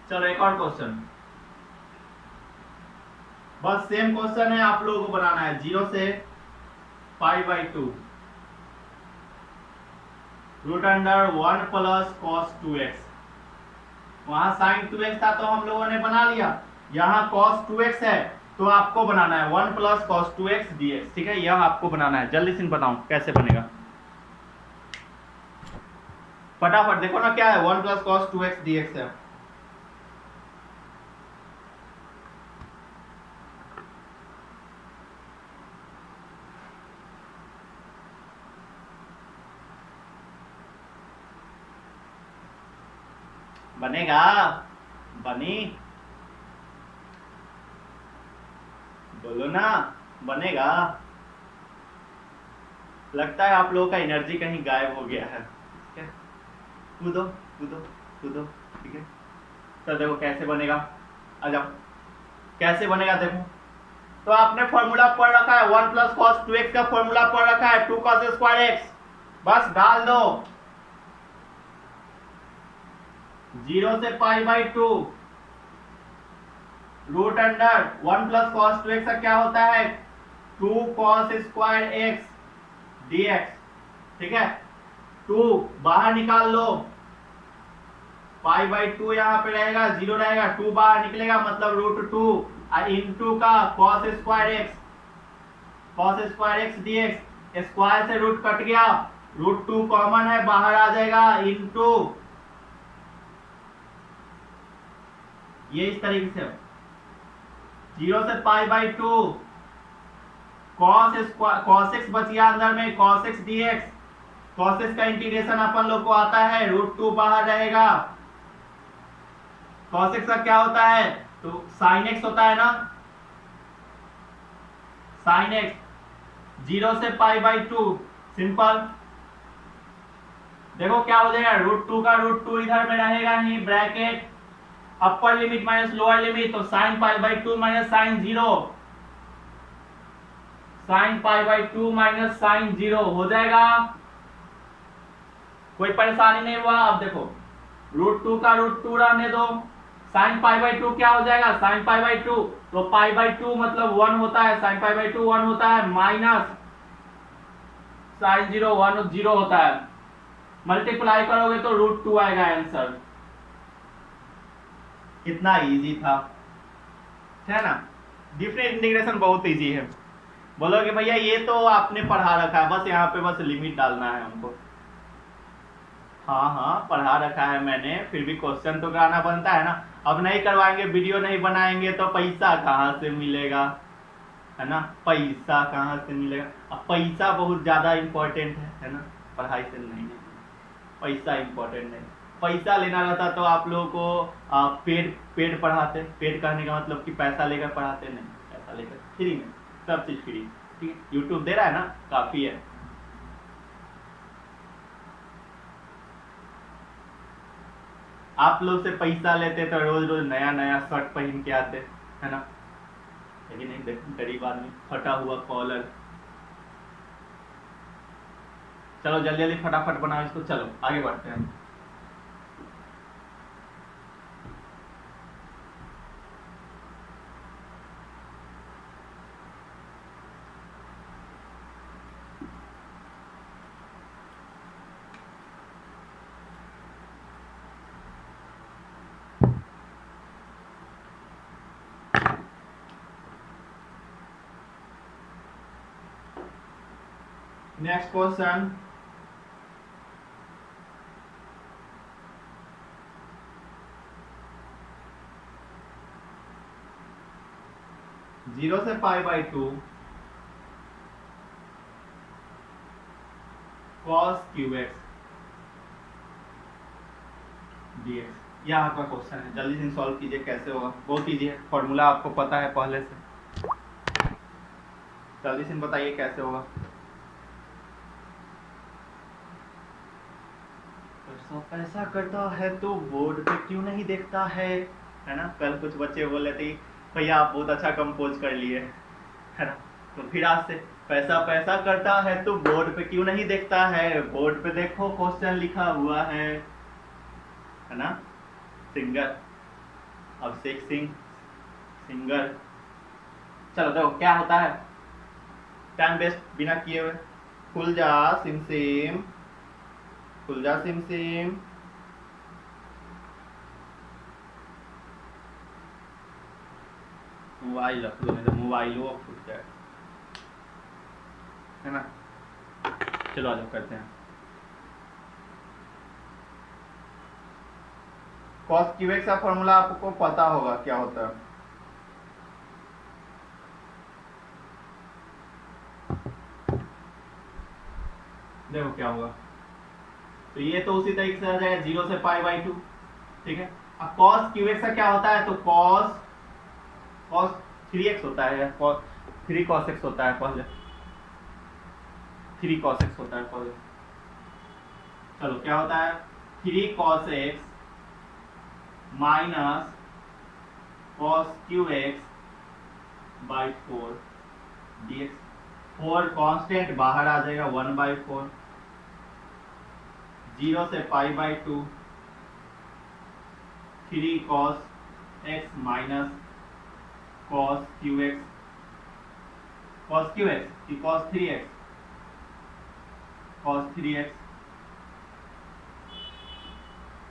चलो एक और क्वेश्चन, बस सेम क्वेश्चन है, आप लोगों को बनाना है 0 से π/2 √1 प्लस cos 2x। वहां sin 2x था तो हम लोगों ने बना लिया, यहाँ cos 2x है तो आपको बनाना है 1 प्लस cos 2x dx। ठीक है, यह आपको बनाना है। जल्दी से बताऊं कैसे बनेगा, फटाफट देखो ना क्या है, 1 प्लस cos 2x dx है। बनेगा, बनी, बोलो ना, बनेगा। लगता है आप लोगों का एनर्जी कहीं गायब हो गया है। कूदो कूदो कूदो, ठीक है। तो देखो कैसे बनेगा, आ जाओ कैसे बनेगा देखो। तो आपने फॉर्मूला पढ़ रखा है 1 प्लस cos 2x का फॉर्मूला पढ़ रखा है 2 cos स्क्वायर x, बस डाल दो 0 से π/2 √1 प्लस cos 2x का क्या होता है 2 cos स्क्वायर x dx। ठीक है, 2 बाहर निकाल लो, π/2 यहाँ पे रहेगा, 0 रहेगा, 2 बाहर निकलेगा मतलब √2 इंटू का cos square x dx। Square से रूट कट गया, √2 कॉमन है बाहर आ जाएगा, इंटू ये इस तरीके से 0 से π/2 cos x बच गया अंदर में, cos x dx। cos x का इंटीग्रेशन अपन लोग को आता है, √2 बाहर रहेगा। cos x का क्या होता है तो sin x होता है ना, sin x 0 से π/2 सिंपल। देखो क्या हो जाएगा, √2 का √2 इधर में रहेगा ही, bracket upper limit minus lower limit, तो sin π/2 minus sin 0, sin π/2 minus sin 0 हो जाएगा। कोई परेशानी नहीं हुआ। अब देखो √2 का √2 रहने दो, sin π/2 क्या हो जाएगा, sin π/2 तो π/2 मतलब 1 होता है, sin π/2 1 होता है, माइनस sin 0 1 0 होता है। मल्टीप्लाई करोगे तो √2 आएगा आंसर। कितना इजी था, है ना। डिफरेंट इंटीग्रेशन बहुत इजी है। बोलोगे भैया ये तो आपने पढ़ा रखा है, बस यहाँ पे बस लिमिट डालना है हमको। हाँ हाँ पढ़ा रखा है मैंने, फिर भी क्वेश्चन तो कराना बनता है ना। अब नहीं करवाएंगे, वीडियो नहीं बनाएंगे तो पैसा कहाँ से मिलेगा, है ना। पैसा कहाँ से मिलेगा, अब पैसा बहुत ज्यादा इम्पोर्टेंट है ना, पढ़ाई से नहीं। पैसा इम्पोर्टेंट नहीं, पैसा लेना रहता तो आप लोगों को पेड पढ़ाते। पेड कहने का मतलब कि पैसा लेकर पढ़ाते, नहीं, पैसा लेकर फ्री में, सब चीज फ्री। ठीक है, यूट्यूब दे रहा है ना, काफी है। आप लोग से पैसा लेते तो रोज रोज नया नया शर्ट पहन के आते, है ना। लेकिन नहीं, देखो गरीब आदमी, फटा हुआ कॉलर। चलो जल्दी जल्दी फटाफट बनाओ इसको, चलो आगे बढ़ते हैं। नेक्स्ट क्वेश्चन, जीरो से π/2 cos qx dx, यह आपका क्वेश्चन है। जल्दी से सॉल्व कीजिए, कैसे होगा, बहुत इजी है, फॉर्मूला आपको पता है पहले से। जल्दी से बताइए कैसे होगा। पैसा करता है तो बोर्ड पे क्यों नहीं देखता है ना। कल कुछ बच्चे बोले थे भैया आप बहुत अच्छा कंपोज कर लिए, है ना। तो फिर आज से पैसा पैसा करता है तो बोर्ड पे क्यों नहीं देखता है, बोर्ड पे देखो क्वेश्चन लिखा हुआ है ना। सिंगर अब सिंगर। चलो देखो क्या होता है, टाइम वेस्ट बिना किए हुए। खुल जा सिम सिम, खुल जा सिम सिम। मोबाइल रख लो, नहीं तो मोबाइल वो फूट जाए, है ना। चलो आज करते हैं। कॉस क्यूएक्स का फॉर्मूला आपको पता होगा क्या होता है। देखो क्या होगा, तो ये तो उसी तरीके से आ जाएगा 0 से पाई बाई 2, ठीक है। अब कॉस क्यूएक्स का क्या होता है, तो कॉस कॉस 3x होता है, कॉस 3 कॉस x होता है पहले, 3 कॉस x होता है पहले। चलो क्या होता है, 3 cos x minus cos cube x by 4 dx। 4 constant बाहर आ जाएगा, 1/4, 0 से pi by 2, 3 cos x minus cos cube x, cos cube x की cos 3x, cos 3x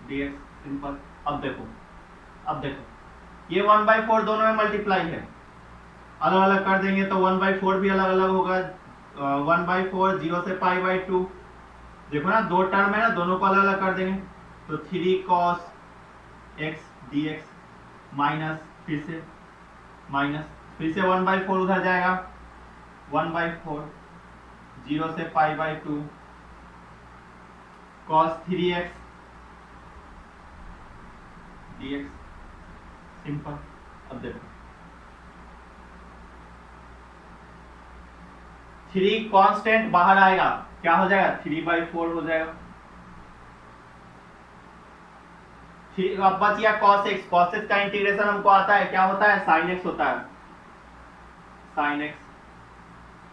dx simple. अब देखो ये 1/4 दोनों में मल्टीप्लाई है, अलग अलग कर देंगे तो 1/4 भी अलग अलग होगा। 1/4 0 से पाई बाई 2, देखो ना दो टर्म है ना, दोनों को अलग अलग कर देंगे, तो 3 कॉस x dx माइनस फिर से 1/4 उधर जाएगा, 1/4 0 से pi by 2 cos 3x dx simple. अब देखो 3 कांस्टेंट बाहर आएगा, क्या हो जाएगा 3/4 हो जाएगा। अब बच गया cos x, cos x का इंटीग्रेशन हमको आता है, क्या होता है sin x होता है, sin x।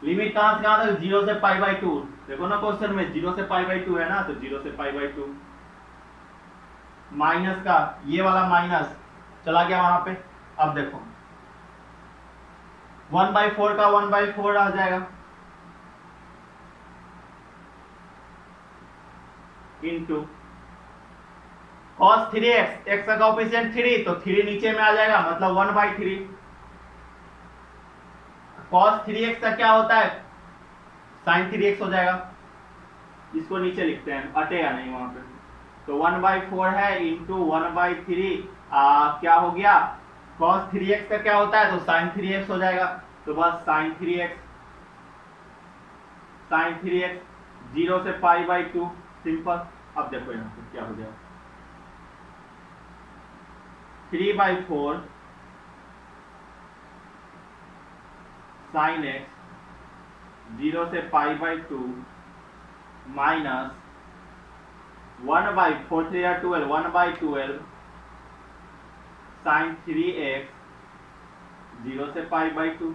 लिमिट कहां से कहां तक, 0 से पाई बाई 2, देखो ना क्वेश्चन में 0 से पाई बाई 2 है ना, तो 0 से पाई बाई 2 माइनस का ये वाला माइनस चला गया वहां पे। अब देखो 1/4 का 1/4 आ जाएगा, इंटू cos 3x, x का कोएफिशिएंट 3, तो 3 नीचे में आ जाएगा, मतलब 1/3। cos 3x का क्या होता है, sin 3x हो जाएगा, इसको नीचे लिखते हैं, अटेगा नहीं वहां पे, तो 1/4 है इंटू 1/3, क्या हो गया cos 3x का क्या होता है, तो sin 3x हो जाएगा, तो बस sin 3x 0 से पाई बाई 2 सिंपल। अब देखो यहाँ पे क्या हो जाएगा, 3/4 sin x 0 से पाई बाई 2 माइनस 1/4 3 या 12 1/12 sin 3x 0 से पाई बाई 2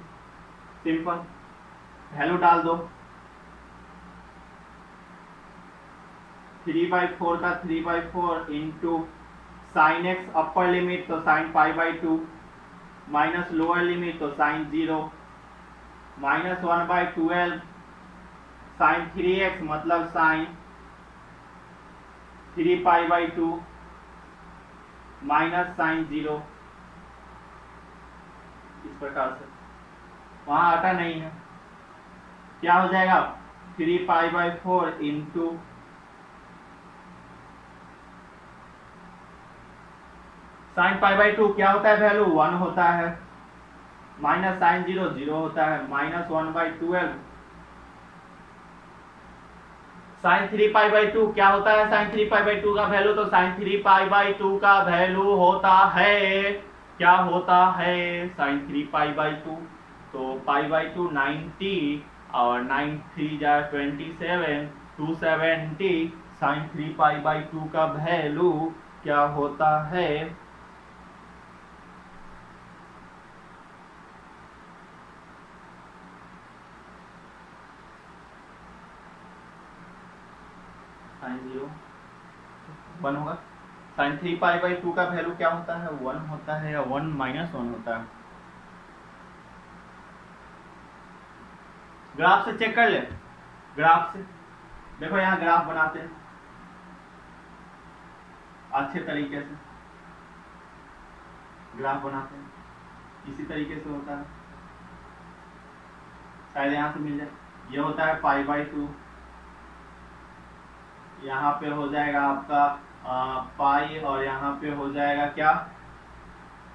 सिंपल। वैल्यू डाल दो, 3/4 का 3/4 into sine x upper limit तो sine pi by 2 minus lower limit तो साइन 0 माइनस 1/12 साइन 3x मतलब sine 3 pi by 2 minus sine 0। इस प्रकार से वहां आटा नहीं है, क्या हो जाएगा 3 pi by 4 into sine pi by 2 क्या होता है वैल्यू 1 होता है, माइनस साइन 0 0 होता है, माइनस 1/12 साइन 3 पाई बाई 2 क्या होता है, साइन 3 पाई बाई 2 का वैल्यू, तो साइन 3 पाई बाई 2 का वैल्यू होता है, क्या होता है साइन 3 पाई बाई 2, तो पाई बाई 2 90 और 9 3 जा 27 270 साइन 3 पाई बाई 2 का वैल्यू क्या होता है साइन 0 1 होगा, साइन 3π/2 का वैल्यू क्या होता है, 1 होता है या 1 - 1 होता है। ग्राफ से चेक कर ले, ग्राफ से देखो, यहाँ ग्राफ बनाते हैं अच्छे तरीके से, ग्राफ बनाते हैं इसी तरीके से होता है, शायद यहाँ से मिल जाए। ये होता है π/2, यहाँ पे हो जाएगा आपका पाई, और यहाँ पे हो जाएगा क्या,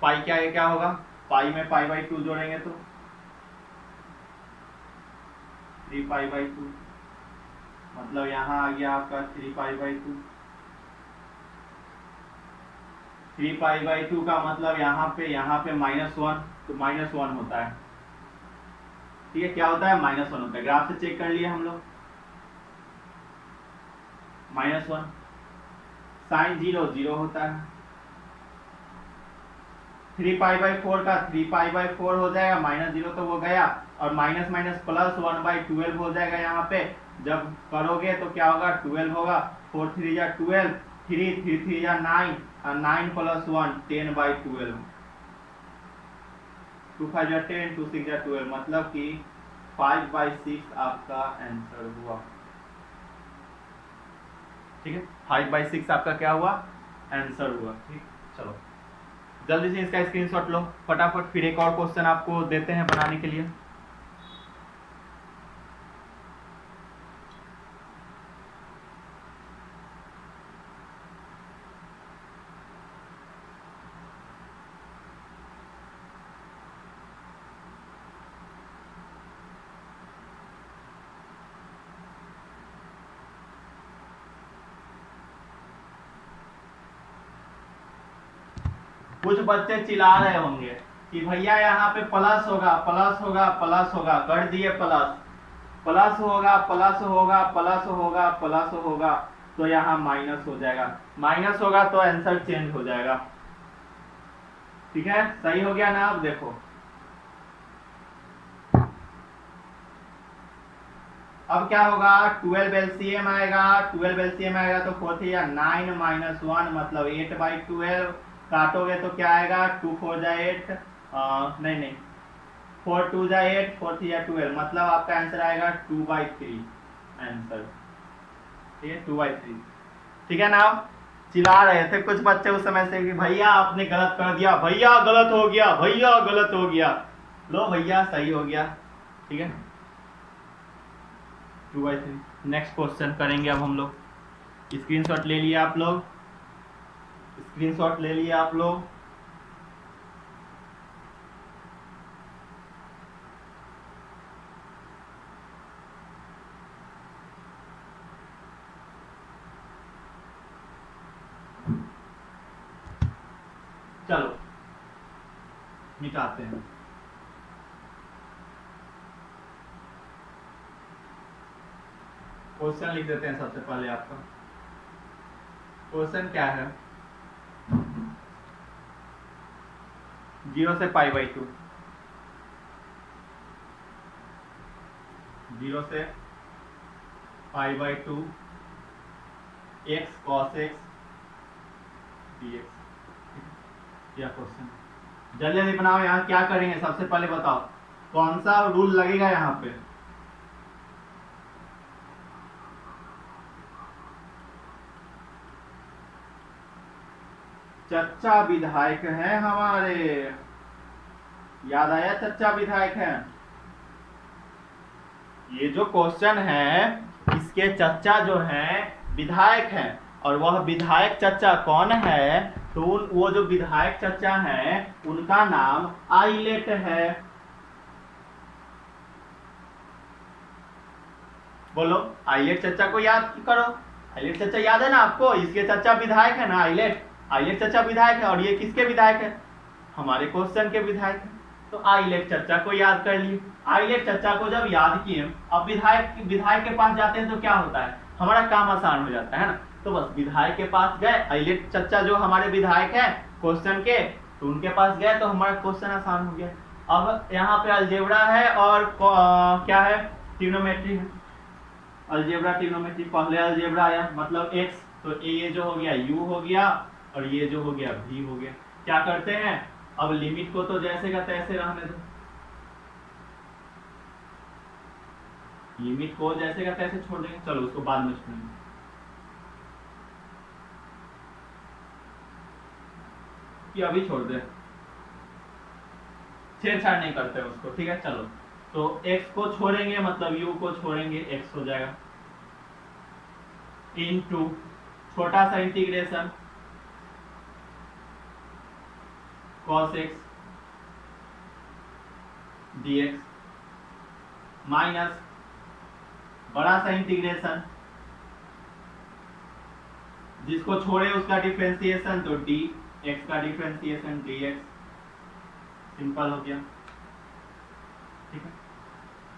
पाई क्या है, क्या होगा, पाई में π/2 जोड़ेंगे तो 3π/2, मतलब यहाँ आ गया आपका 3π/2। 3π/2 का मतलब यहाँ पे -1, तो -1 होता है, ठीक है, क्या होता है, -1 होता है। ग्राफ से चेक कर लिए हम लोग, -1, साइन 0 0 होता है। 3π/4 का 3π/4 हो जाएगा, -0 तो वो गया, और माइनस माइनस प्लस 1/12 हो जाएगा। यहाँ पे जब करोगे तो क्या होगा, 12 होगा, 4 3 या 12, 3 3 3 या 9, और 9 + 1 10/12, 2 5 या 10, 2 6 या 12, मतलब कि 5/6 आपका आंसर हुआ, ठीक है, 5/6 आपका क्या हुआ, आंसर हुआ, ठीक। चलो जल्दी से इसका स्क्रीनशॉट लो फटाफट, फिर एक और क्वेश्चन आपको देते हैं बनाने के लिए। कुछ बच्चे चिल्ला रहे होंगे कि भैया यहाँ पे प्लस होगा, प्लस होगा, प्लस होगा, कर दिए प्लस, प्लस होगा, प्लस होगा, प्लस होगा, प्लस होगा, तो यहाँ माइनस हो जाएगा, माइनस होगा तो आंसर चेंज हो जाएगा, ठीक है, सही हो गया ना। अब देखो, अब क्या होगा, 12 LCM आएगा, 12 LCM आएगा तो 4 3 या 9 - 1 मतलब 8/12, काटोगे तो क्या आएगा, 2 4 जा 8, नहीं 4 2 जा 8, 4 3 या 12, मतलब आपका आंसर आएगा 2/3 आंसर, ठीक है, 2/3, ठीक है ना। चिल्ला रहे थे कुछ बच्चे उस समय से कि भैया आपने गलत कर दिया, भैया गलत हो गया, भैया गलत हो गया, लो भैया सही हो गया, ठीक है, 2/3। नेक्स्ट क्वेश्चन करेंगे अब हम लोग, स्क्रीनशॉट ले लिए आप लोग, स्क्रीनशॉट ले लिए आप लोग, चलो मिटाते हैं। क्वेश्चन लिख देते हैं सबसे पहले। आपका क्वेश्चन क्या है, 0 से π/2, 0 से π/2 x cos x dx, यह क्वेश्चन जल्दी जल्दी बनाओ। यहाँ क्या करेंगे, सबसे पहले बताओ कौन सा रूल लगेगा यहाँ पे, चच्चा विधायक हैं हमारे, याद आया, चच्चा विधायक हैं। ये जो क्वेश्चन है इसके चच्चा जो हैं विधायक हैं, और वह विधायक चच्चा कौन है, तो वो जो विधायक चच्चा हैं उनका नाम आइलेट है। बोलो, आइलेट चच्चा को याद करो, आइलेट चच्चा याद है ना आपको, इसके चच्चा विधायक है ना, आइलेट, आइलेट चच्चा विधायक है, और ये किसके विधायक है, हमारे क्वेश्चन के विधायक है, तो आइलेट चच्चा को याद कर लिए। आइलेट चच्चा को जब याद किए, अब विधायक के पास जाते हैं तो क्या होता है, हमारा काम आसान हो जाता है ना, तो बस विधायक के पास गए, आइलेट चच्चा जो हमारे विधायक है क्वेश्चन के, तो उनके पास गए तो हमारा क्वेश्चन आसान हो गया। अब यहाँ पे अलजेब्रा है और क्या है, ट्रिग्नोमेट्री है, अलजेब्रा ट्रिग्नोमेट्री, पहले अलजेब्रा आया मतलब x, तो ये जो हो गया u हो गया, और ये जो हो गया भी हो गया। क्या करते हैं, अब लिमिट को तो जैसे का तैसे रहने दो, लिमिट को जैसे का तैसे छोड़ देंगे, चलो उसको बाद में छोड़ेंगे। कि अभी छोड़ दे, छेड़छाड़ नहीं करते उसको, ठीक है। चलो तो x को छोड़ेंगे मतलब u को छोड़ेंगे, x हो जाएगा इनटू छोटा सा integration cos x dx minus बड़ा सा इंटीग्रेशन जिसको छोड़े उसका डिफरेंशिएशन, तो dx का डिफरेंशिएशन dx, सिंपल हो गया, ठीक है।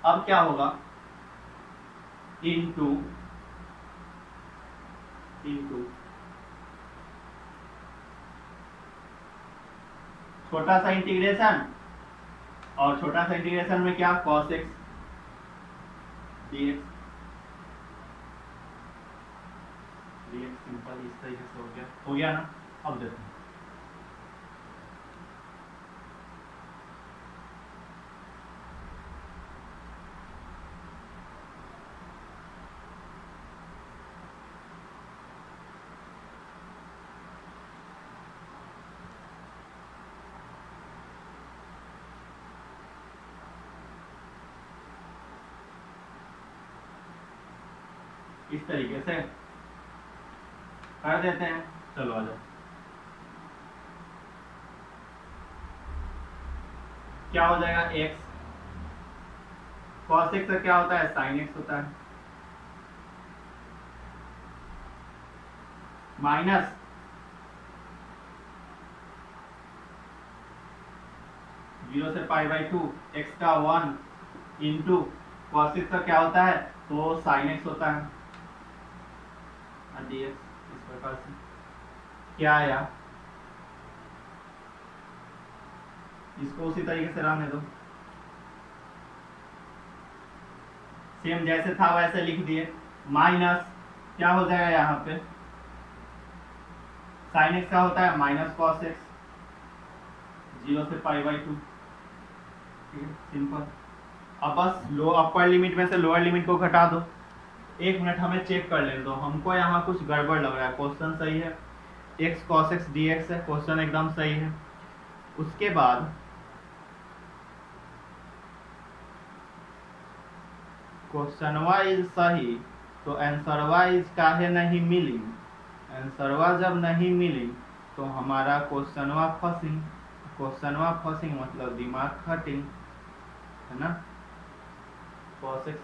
अब क्या होगा, इनटू छोटा सा इंटीग्रेशन, और छोटा सा इंटीग्रेशन में क्या, cos x dx, सिंपल इस तरीके से हो गया ना। अब देखो इस तरीके से कर देते हैं। चलो आ जाओ, क्या हो जाएगा, x cos x का क्या होता है, sin x होता है, माइनस जीरो से पाई बाई टू एक्स का 1 इंटू cos x का क्या होता है, तो sin x होता है dx, इस प्रकार से क्या आया, इसको उसी तरीके से रहने दो, सेम जैसे था वैसे लिख दिए, माइनस क्या हो जाएगा यहाँ पे, sin x का होता है माइनस cos x, जीरो से पाई बाई टू, ठीक है, सिंपल। अब बस लो अपर लिमिट में से लोअर लिमिट को घटा दो। एक मिनट हमें चेक कर लेने दो, हमको यहाँ कुछ गड़बड़ लग रहा है। क्वेश्चन सही है, x cos x dx है, क्वेश्चन एकदम सही है। उसके बाद क्वेश्चनवा इज सही, तो आंसरवा इज काहे नहीं मिली, आंसरवा जब नहीं मिली तो हमारा क्वेश्चनवा फंसिंग, क्वेश्चनवा फंसिंग मतलब दिमाग खटिंग, है ना। cos x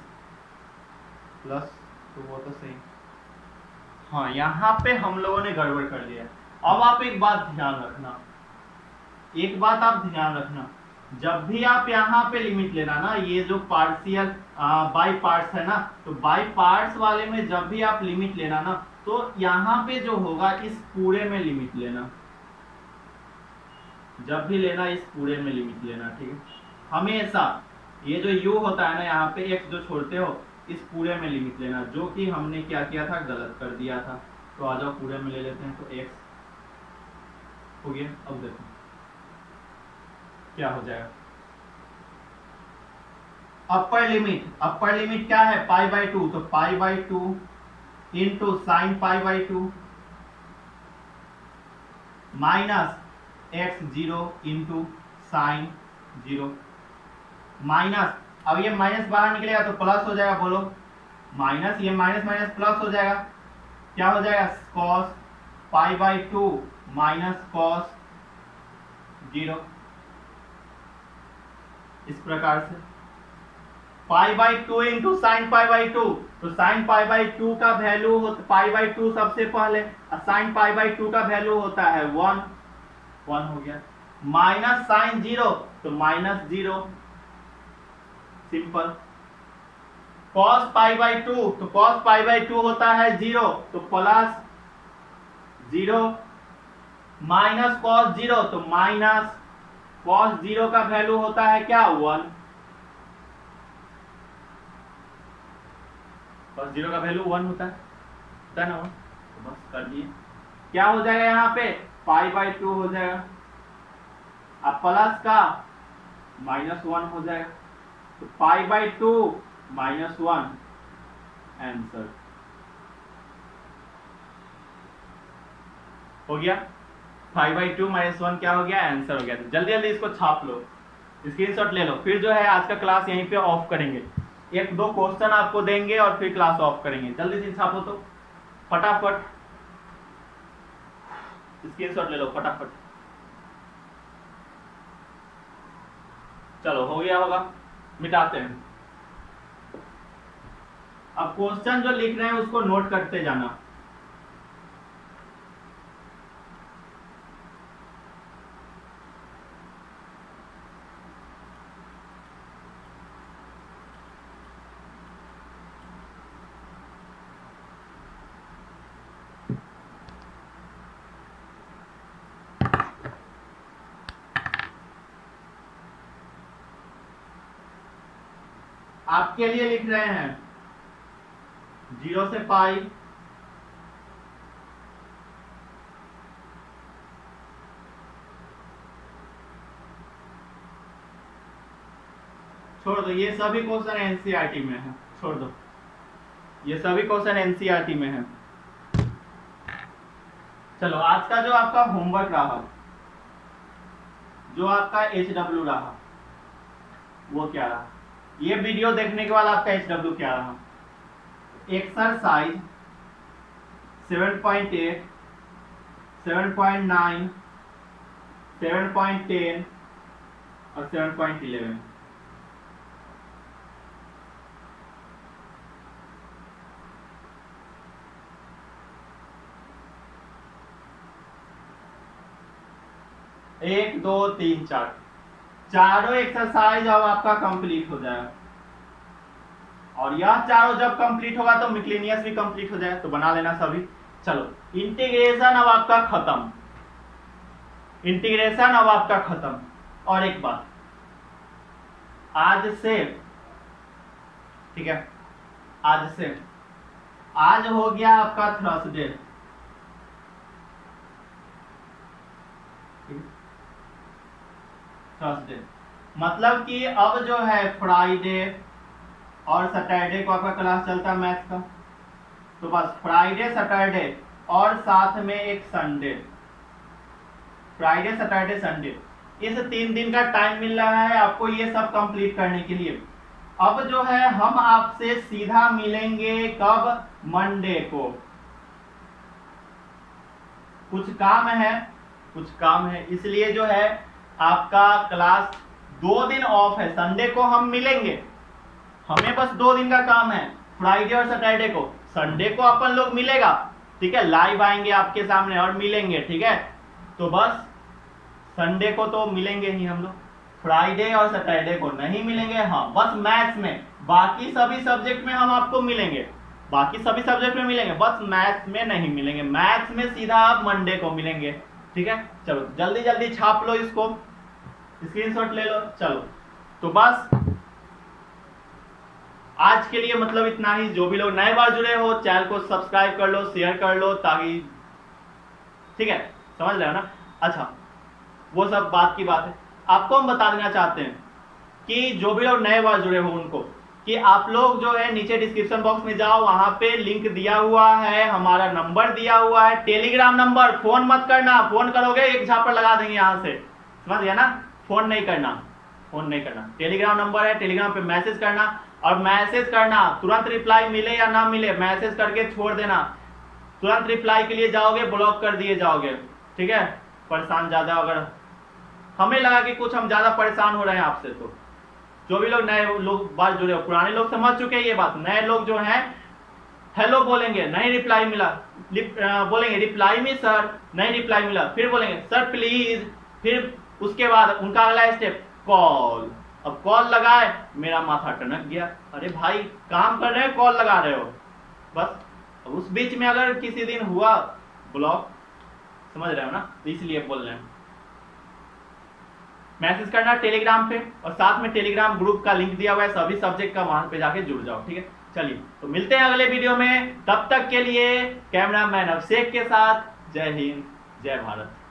प्लस, तो वो तो सही, हाँ यहाँ पे हम लोगों ने गड़बड़ कर दिया। अब आप एक बात ध्यान रखना, एक बात आप ध्यान रखना, जब भी आप यहाँ पे लिमिट लेना ना, ये जो पार्शियल बाई पार्ट्स है ना, तो बाई पार्ट्स वाले में जब भी आप लिमिट लेना ना, तो यहाँ पे जो होगा इस पूरे में लिमिट लेना, जब भी लेना इस पूरे में लिमिट लेना, ठीक है। हमेशा ये जो u होता है ना, यहाँ पे x जो छोड़ते हो इस पूरे में लिमिट लेना, जो कि हमने क्या किया था, गलत कर दिया था। तो आ जाओ पूरे में ले लेते हैं, तो x हो गया। अब देखो क्या हो जाएगा, अपर लिमिट क्या है, पाई बाई टू, तो pi by two into sine pi by two minus x zero into sine zero, minus, अब ये माइनस बाहर निकलेगा तो प्लस हो जाएगा, बोलो माइनस, ये माइनस माइनस प्लस हो जाएगा, क्या हो जाएगा, cos pi by two minus cos zero, इस प्रकार से pi by two into sine pi by two, तो साइन पाई बाई टू का वैल्यू होता पाई बाई टू सबसे पहले, और साइन पाई बाई टू का वैल्यू होता है 1 हो गया, माइनस साइन जीरो तो minus zero, simple. cos pi by two, तो cos पाई बाई टू होता है 0, तो प्लस 0, माइनस cos 0 तो माइनस cos 0 का वैल्यू होता है क्या, 1, cos 0 का वैल्यू 1 होता है ना 1, तो बस कर दिए। क्या हो जाएगा यहाँ पे π/2 हो जाएगा, अब प्लस का -1 हो जाएगा, तो π/2 -1 आंसर हो गया। 5/2 -1 क्या हो गया, आंसर हो गया। तो जल्दी जल्दी इसको छाप लो, स्क्रीनशॉट ले लो, फिर जो है आज का क्लास यहीं पे ऑफ करेंगे। एक दो क्वेश्चन आपको देंगे और फिर क्लास ऑफ करेंगे। जल्दी से छापो तो फटाफट, स्क्रीनशॉट ले लो फटाफट। चलो हो गया होगा, मिटाते हैं। अब क्वेश्चन जो लिख रहे हैं उसको नोट करते जाना। आपके लिए लिख रहे हैं 0 से पाई छोड़ दो, ये सभी क्वेश्चन एनसीईआरटी में है, छोड़ दो, ये सभी क्वेश्चन एनसीईआरटी में है। चलो आज का जो आपका होमवर्क रहा, जो आपका HW रहा, वो क्या रहा, ये वीडियो देखने के बाद आपका HW क्या रहा। एक्सरसाइज 7.8, 7.9, 7.10 और 7.11। एक दो तीन चार, चारों एक्सरसाइज अब आपका कंप्लीट हो जाएगा, और यह चारों जब कंप्लीट होगा तो मिसलेनियस भी कंप्लीट हो जाएगा, तो बना लेना सभी। चलो इंटीग्रेशन अब आपका खत्म, इंटीग्रेशन अब आपका खत्म। और एक बात, आज से, ठीक है, आज से, आज हो गया आपका थर्सडे, थर्सडे, मतलब कि अब जो है फ्राइडे और सैटरडे को आपका क्लास चलता है मैथ का, तो बस फ्राइडे सैटरडे और साथ में एक संडे, फ्राइडे सैटरडे संडे, इस 3 दिन का टाइम मिल रहा है आपको ये सब कंप्लीट करने के लिए। अब जो है हम आपसे सीधा मिलेंगे कब, मंडे को। कुछ काम है, कुछ काम है, इसलिए जो है आपका क्लास 2 दिन ऑफ है। संडे को हम मिलेंगे, हमें बस 2 दिन का काम है, फ्राइडे और सैटरडे को। संडे को अपन लोग मिलेगा, ठीक है, लाइव आएंगे आपके सामने और मिलेंगे, ठीक है। तो बस संडे को तो मिलेंगे ही हम लोग, फ्राइडे और सैटरडे को नहीं मिलेंगे। हाँ बस मैथ्स में, बाकी सभी सब्जेक्ट में हम आपको मिलेंगे, बाकी सभी सब्जेक्ट में मिलेंगे, बस मैथ्स में नहीं मिलेंगे। मैथ्स में सीधा आप मंडे को मिलेंगे, ठीक है। चलो जल्दी जल्दी छाप लो इसको, स्क्रीनशॉट ले लो। चलो तो बस आज के लिए मतलब इतना ही। जो भी लोग नए बार जुड़े हो चैनल को सब्सक्राइब कर लो, शेयर कर लो, ताकि, ठीक है, समझ रहे हो ना। अच्छा वो सब बात की बात है, आपको हम बता देना चाहते हैं कि जो भी लोग नए बार जुड़े हो उनको, कि आप लोग जो है नीचे डिस्क्रिप्शन बॉक्स में जाओ, वहां पे लिंक दिया हुआ है, हमारा नंबर दिया हुआ है, टेलीग्राम नंबर। फोन मत करना, फोन करोगे एक झापड़ लगा देंगे यहाँ से, समझ गया ना। फोन नहीं करना, फोन नहीं करना, टेलीग्राम नंबर है, टेलीग्राम पे मैसेज करना, और मैसेज करना तुरंत रिप्लाई मिले या ना मिले, मैसेज करके छोड़ देना। तुरंत रिप्लाई के लिए जाओगे ब्लॉक कर दिए जाओगे, ठीक है। परेशान ज्यादा, अगर हमें लगा कि कुछ हम ज्यादा परेशान हो रहे हैं आपसे, तो जो भी लोग नए लोग बात जुड़े हो, पुराने लोग समझ चुके हैं ये बात, नए लोग जो हैं हेलो बोलेंगे, नहीं रिप्लाई मिला, बोलेंगे रिप्लाई मी सर, नहीं रिप्लाई मिला, फिर बोलेंगे सर प्लीज, फिर उसके बाद उनका अगला स्टेप कॉल। अब कॉल लगाए, मेरा माथा टनक गया, अरे भाई काम कर रहे हो, कॉल लगा रहे हो, बस उस बीच में अगर किसी दिन हुआ ब्लॉक, समझ रहे हो ना, तो इसलिए बोल रहे हैं। मैसेज करना टेलीग्राम पे, और साथ में टेलीग्राम ग्रुप का लिंक दिया हुआ है सभी सब्जेक्ट का, वहां पे जाके जुड़ जाओ, ठीक है। चलिए तो मिलते हैं अगले वीडियो में, तब तक के लिए कैमरामैन अभिषेक के साथ जय हिंद, जय भारत।